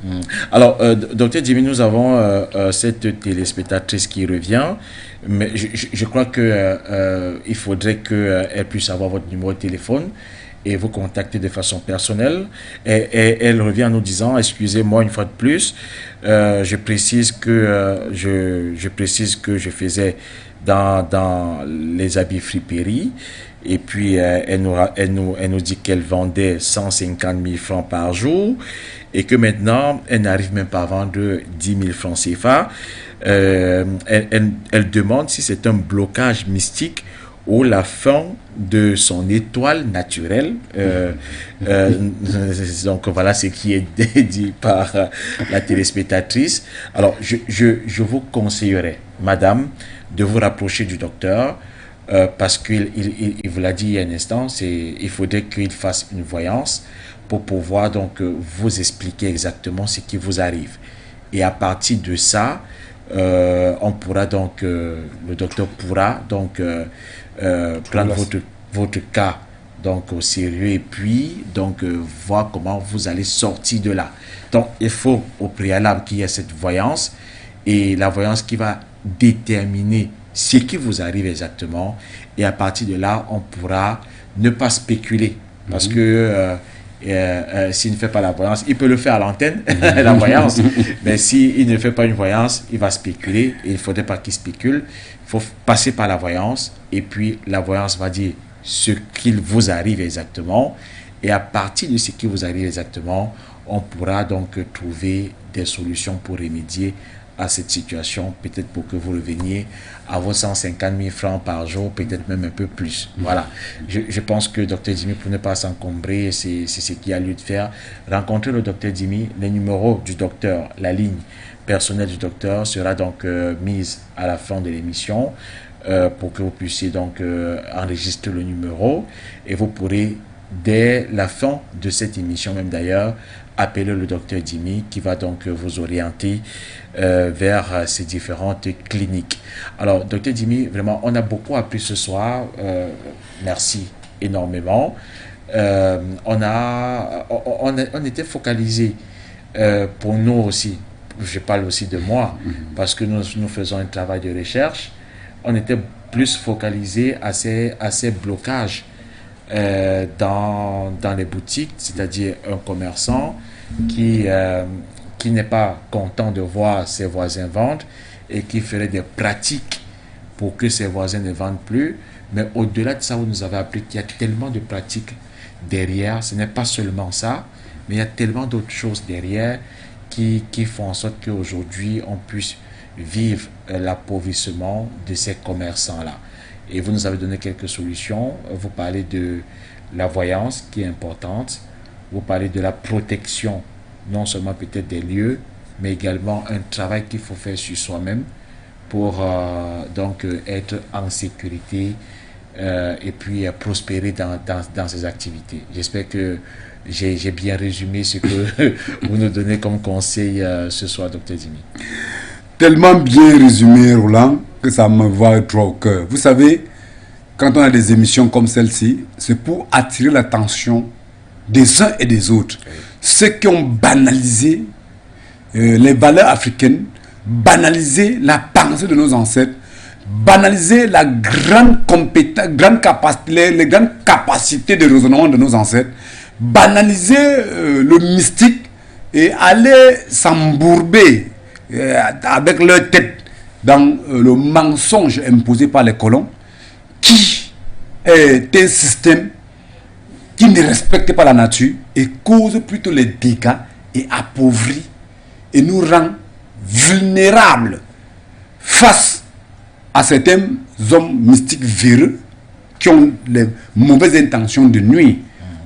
Alors, docteur Jimmy, nous avons cette téléspectatrice qui revient, mais je crois que il faudrait qu'elle puisse avoir votre numéro de téléphone et vous contacter de façon personnelle. Et elle revient en nous disant, excusez-moi une fois de plus, je précise que je faisais dans les habits friperies. Et puis, elle nous dit qu'elle vendait 150 000 francs par jour et que maintenant, elle n'arrive même pas à vendre 10 000 francs CFA. Elle demande si c'est un blocage mystique ou la fin de son étoile naturelle. Donc, voilà ce qui est dit par la téléspectatrice. Alors, je vous conseillerais, madame, de vous rapprocher du docteur. Parce qu'il vous l'a dit il y a un instant, il faudrait qu'il fasse une voyance pour pouvoir donc vous expliquer exactement ce qui vous arrive. Et à partir de ça, on pourra donc, le docteur pourra donc prendre votre cas donc au sérieux et puis donc voir comment vous allez sortir de là. Donc il faut au préalable qu'il y ait cette voyance et la voyance qui va déterminer ce qui vous arrive exactement et à partir de là on pourra ne pas spéculer parce que s'il ne fait pas la voyance, il peut le faire à l'antenne la voyance, mais s'il ne fait pas une voyance, il va spéculer et il ne faudrait pas qu'il spécule. Il faut passer par la voyance et puis la voyance va dire ce qu'il vous arrive exactement et à partir de ce qui vous arrive exactement, on pourra donc trouver des solutions pour remédier à cette situation, peut-être pour que vous reveniez à vos 150 000 francs par jour, peut-être même un peu plus. Voilà. Je pense que Dr Jimmy, pour ne pas s'encombrer, c'est ce qu'il y a lieu de faire. Rencontrez le Dr Jimmy, le numéro du docteur, la ligne personnelle du docteur sera donc mise à la fin de l'émission pour que vous puissiez donc enregistrer le numéro et vous pourrez, dès la fin de cette émission même d'ailleurs, appeler le docteur Jimmy qui va donc vous orienter vers ces différentes cliniques. Alors, docteur Jimmy, vraiment, on a beaucoup appris ce soir. Merci énormément. On était focalisé pour nous aussi. Je parle aussi de moi parce que nous faisons un travail de recherche. On était plus focalisé à ces blocages dans les boutiques, c'est-à-dire un commerçant qui n'est pas content de voir ses voisins vendre et qui ferait des pratiques pour que ses voisins ne vendent plus. Mais au-delà de ça, vous nous avez appris qu'il y a tellement de pratiques derrière. Ce n'est pas seulement ça, mais il y a tellement d'autres choses derrière qui font en sorte qu'aujourd'hui, on puisse vivre l'appauvrissement de ces commerçants-là. Et vous nous avez donné quelques solutions. Vous parlez de la voyance qui est importante. Vous parlez de la protection, non seulement peut-être des lieux, mais également un travail qu'il faut faire sur soi-même pour donc être en sécurité et puis prospérer dans ses activités. J'espère que j'ai bien résumé ce que vous nous donnez comme conseil ce soir, Dr Jimmy. Tellement bien résumé, Roland, que ça me va trop au cœur. Vous savez, quand on a des émissions comme celle-ci, c'est pour attirer l'attention des uns et des autres. Okay. Ceux qui ont banalisé les valeurs africaines, banalisé la pensée de nos ancêtres, banalisé la grande compétence, les grandes capacités de raisonnement de nos ancêtres, banaliser le mystique et aller s'embourber avec leur tête dans le mensonge imposé par les colons, qui est un système qui ne respecte pas la nature et cause plutôt les dégâts et appauvrit et nous rend vulnérables face à certains hommes mystiques véreux qui ont les mauvaises intentions de nuire.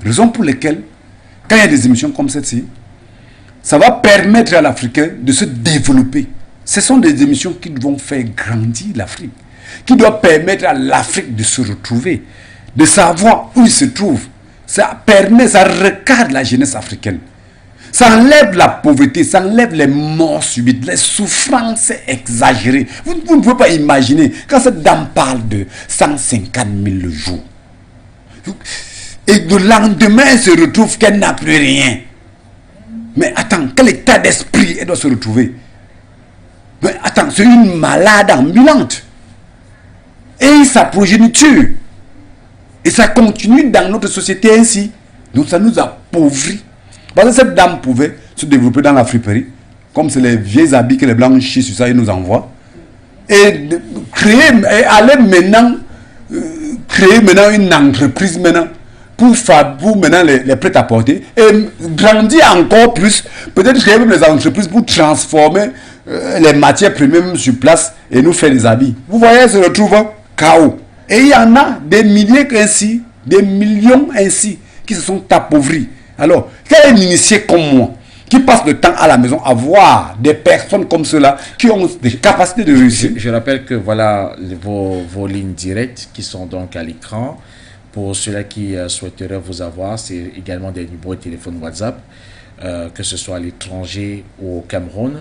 Raison pour laquelle, quand il y a des émissions comme celle-ci, ça va permettre à l'Africain de se développer. Ce sont des émissions qui vont faire grandir l'Afrique, qui doivent permettre à l'Afrique de se retrouver, de savoir où il se trouve. Ça permet, ça recadre la jeunesse africaine. Ça enlève la pauvreté, ça enlève les morts subites, les souffrances exagérées. Vous ne pouvez pas imaginer, quand cette dame parle de 150 000 le jour, et le lendemain, elle se retrouve qu'elle n'a plus rien. Mais attends, quel état d'esprit elle doit se retrouver? Mais attends, c'est une malade ambulante. Et sa progéniture. Et ça continue dans notre société ainsi. Donc ça nous appauvrit. Parce que cette dame pouvait se développer dans la friperie. Comme c'est les vieilles habits que les blancs chient sur ça, ils nous envoient. Et aller maintenant, créer maintenant une entreprise maintenant. Pour maintenant les prêt-à-porter. Et grandir encore plus. Peut-être créer même les entreprises pour transformer les matières premières sur place et nous faire des habits. Vous voyez, se retrouve chaos. Et il y en a des milliers ainsi, des millions ainsi, qui se sont appauvris. Alors, quel est initié comme moi, qui passe le temps à la maison à voir des personnes comme cela, qui ont des capacités de réussir? Je rappelle que voilà vos lignes directes qui sont donc à l'écran. Pour ceux-là qui souhaiteraient vous avoir, c'est également des numéros de téléphone WhatsApp, que ce soit à l'étranger ou au Cameroun.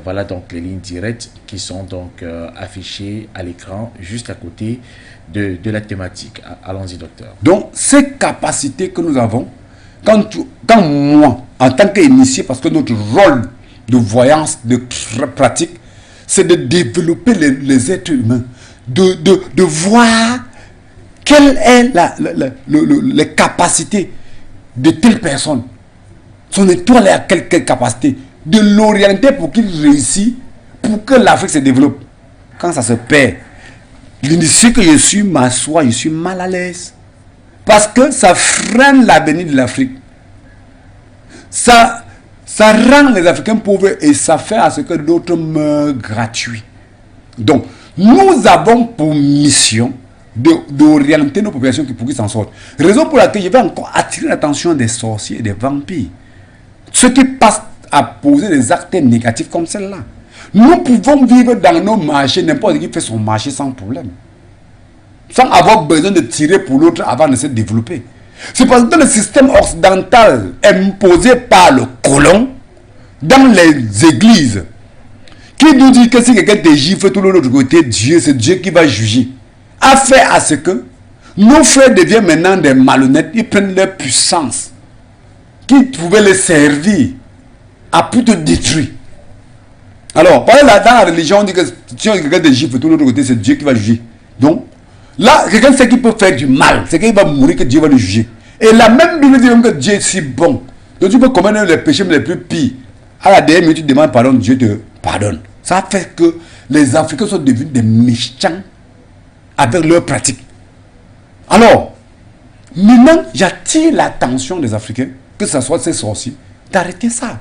Voilà donc les lignes directes qui sont donc affichées à l'écran juste à côté de la thématique. Allons-y, docteur. Donc, ces capacités que nous avons, quand moi, en tant qu'initié, parce que notre rôle de voyance, de pratique, c'est de développer les êtres humains, de voir quelles sont les capacités de telle personne. Son étoile est à quelle capacité? De l'orienter pour qu'il réussisse, pour que l'Afrique se développe. Quand ça se perd, l'initié que je suis m'assoit, je suis mal à l'aise. Parce que ça freine l'avenir de l'Afrique. Ça rend les Africains pauvres et ça fait à ce que d'autres meurent gratuits. Donc, nous avons pour mission d'orienter nos populations pour qu'ils s'en sortent. Raison pour laquelle je vais encore attirer l'attention des sorciers et des vampires. Ceux qui passent à poser des actes négatifs comme celle-là. Nous pouvons vivre dans nos marchés, n'importe qui fait son marché sans problème. Sans avoir besoin de tirer pour l'autre avant de se développer. C'est parce que dans le système occidental imposé par le colon, dans les églises, qui nous dit que si quelqu'un te gifle tout l'autre côté, Dieu, c'est Dieu qui va juger, a fait à ce que nos frères deviennent maintenant des malhonnêtes, ils prennent leur puissance, qui pouvaient les servir, à pu te détruire. Alors, par exemple, dans la religion, on dit que si quelqu'un te gifle tout l'autre côté, c'est Dieu qui va juger. Donc, là, quelqu'un sait qu'il peut faire du mal, c'est qu'il va mourir, que Dieu va le juger. Et la même Bible dit même que Dieu est si bon. Donc tu peux commettre les péchés les plus pires. À la dernière minute, tu demandes pardon, Dieu te pardonne. Ça fait que les Africains sont devenus des méchants avec leurs pratiques. Alors, maintenant, j'attire l'attention des Africains, que ce soit ces sorciers, d'arrêter ça.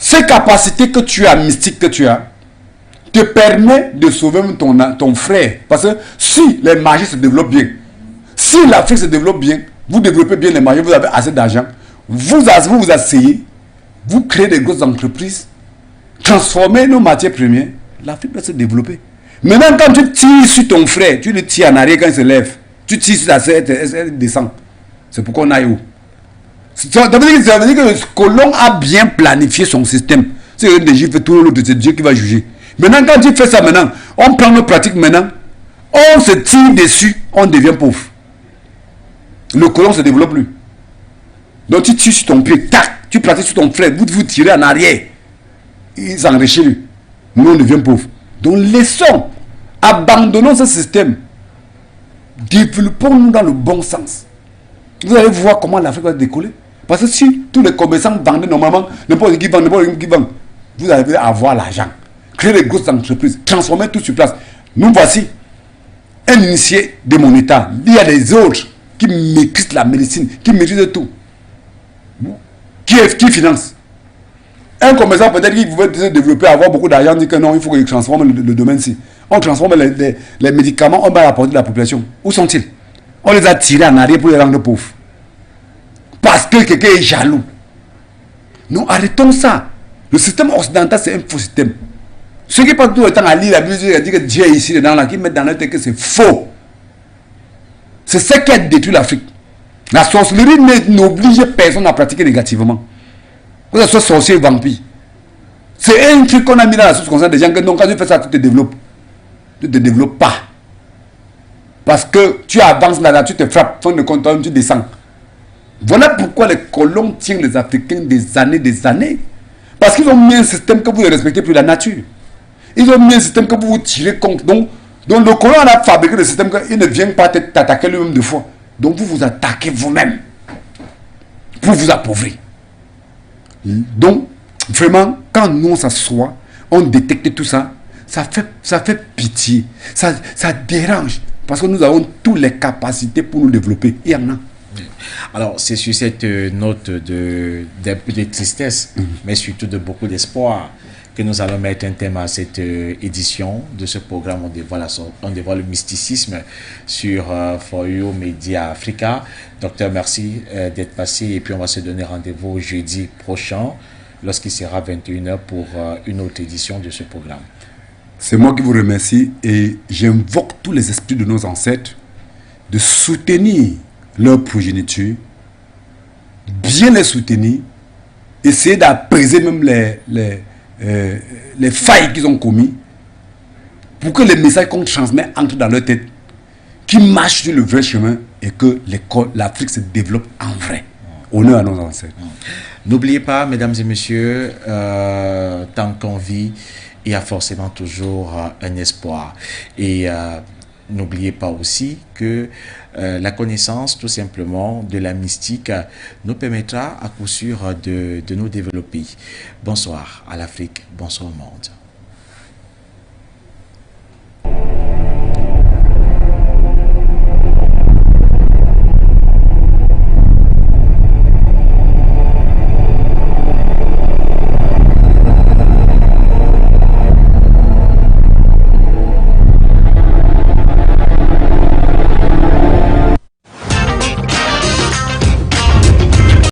Ces capacités que tu as, mystiques que tu as, te permet de sauver ton frère. Parce que si les marchés se développent bien, si l'Afrique se développe bien, vous développez bien les marchés, vous avez assez d'argent, vous asseyez, vous créez des grosses entreprises, transformez nos matières premières, l'Afrique va se développer. Maintenant, quand tu tires sur ton frère, tu le tires en arrière quand il se lève, tu tires sur la tête, elle descend. C'est pourquoi on aille où? Ça veut dire que le colon a bien planifié son système. C'est Dieu qui va juger. Maintenant, quand tu fais ça maintenant, on prend nos pratiques maintenant, on se tire dessus, on devient pauvre. Le colon ne se développe plus. Donc tu tires sur ton pied, tac, tu pratiques sur ton frère, vous tirez en arrière. Il s'enrichit lui. Nous on devient pauvre. Donc laissons, abandonnons ce système. Développons-nous dans le bon sens. Vous allez voir comment l'Afrique va décoller. Parce que si tous les commerçants vendaient normalement, n'importe qui vend, vous allez avoir l'argent. Créer des grosses entreprises, transformer tout sur place. Nous voici un initié de mon état. Il y a des autres qui maîtrisent la médecine, qui maîtrisent tout. Qui finance. Un commerçant peut-être qu'il pouvait se développer, avoir beaucoup d'argent, dit que non, il faut qu'il transforme le domaine-ci. On transforme les médicaments, on va apporter de la population. Où sont-ils? On les a tirés en arrière pour les rendre pauvres. Parce que quelqu'un est jaloux. Non, arrêtons ça. Le système occidental, c'est un faux système. Ceux qui passent tout le temps à lire la Bible, ils disent que Dieu est ici, dedans, là, qui mettent dans leur tête que c'est faux. C'est ça qui a détruit l'Afrique. La sorcellerie n'oblige personne à pratiquer négativement. Que ce soit sorcier ou vampire. C'est un truc qu'on a mis dans la source comme ça, des gens que non, quand tu fais ça, tu te développes. Tu ne te développes pas. Parce que tu avances là, tu te frappes, fin de compte, tu descends. Voilà pourquoi les colons tiennent les Africains des années. Parce qu'ils ont mis un système que vous ne respectez plus, la nature. Ils ont mis un système que vous vous tirez compte. Donc le colon a fabriqué le système qu'il ne vient pas t'attaquer lui-même deux fois. Donc vous vous attaquez vous-même. Pour vous appauvrir. Donc, vraiment, quand nous on s'assoit, on détecte tout ça, ça fait pitié. Ça dérange. Parce que nous avons toutes les capacités pour nous développer. Il y en a. Alors, c'est sur cette note d'un peu de tristesse, mais surtout de beaucoup d'espoir, que nous allons mettre un thème à cette édition de ce programme. On dévoile le mysticisme sur For You Media Africa. Docteur, merci d'être passé, et puis on va se donner rendez-vous jeudi prochain, lorsqu'il sera 21h pour une autre édition de ce programme. C'est moi qui vous remercie, et j'invoque tous les esprits de nos ancêtres de soutenir leur progéniture, bien les soutenir, essayer d'apaiser même les failles qu'ils ont commis, pour que les messages qu'on transmet entrent dans leur tête, qu'ils marchent sur le vrai chemin, et que l'Afrique se développe en vrai. Honneur à nos ancêtres. N'oubliez pas, mesdames et messieurs, tant qu'on vit, il y a forcément toujours un espoir. Et n'oubliez pas aussi que la connaissance, tout simplement, de la mystique nous permettra à coup sûr de nous développer. Bonsoir à l'Afrique, bonsoir au monde.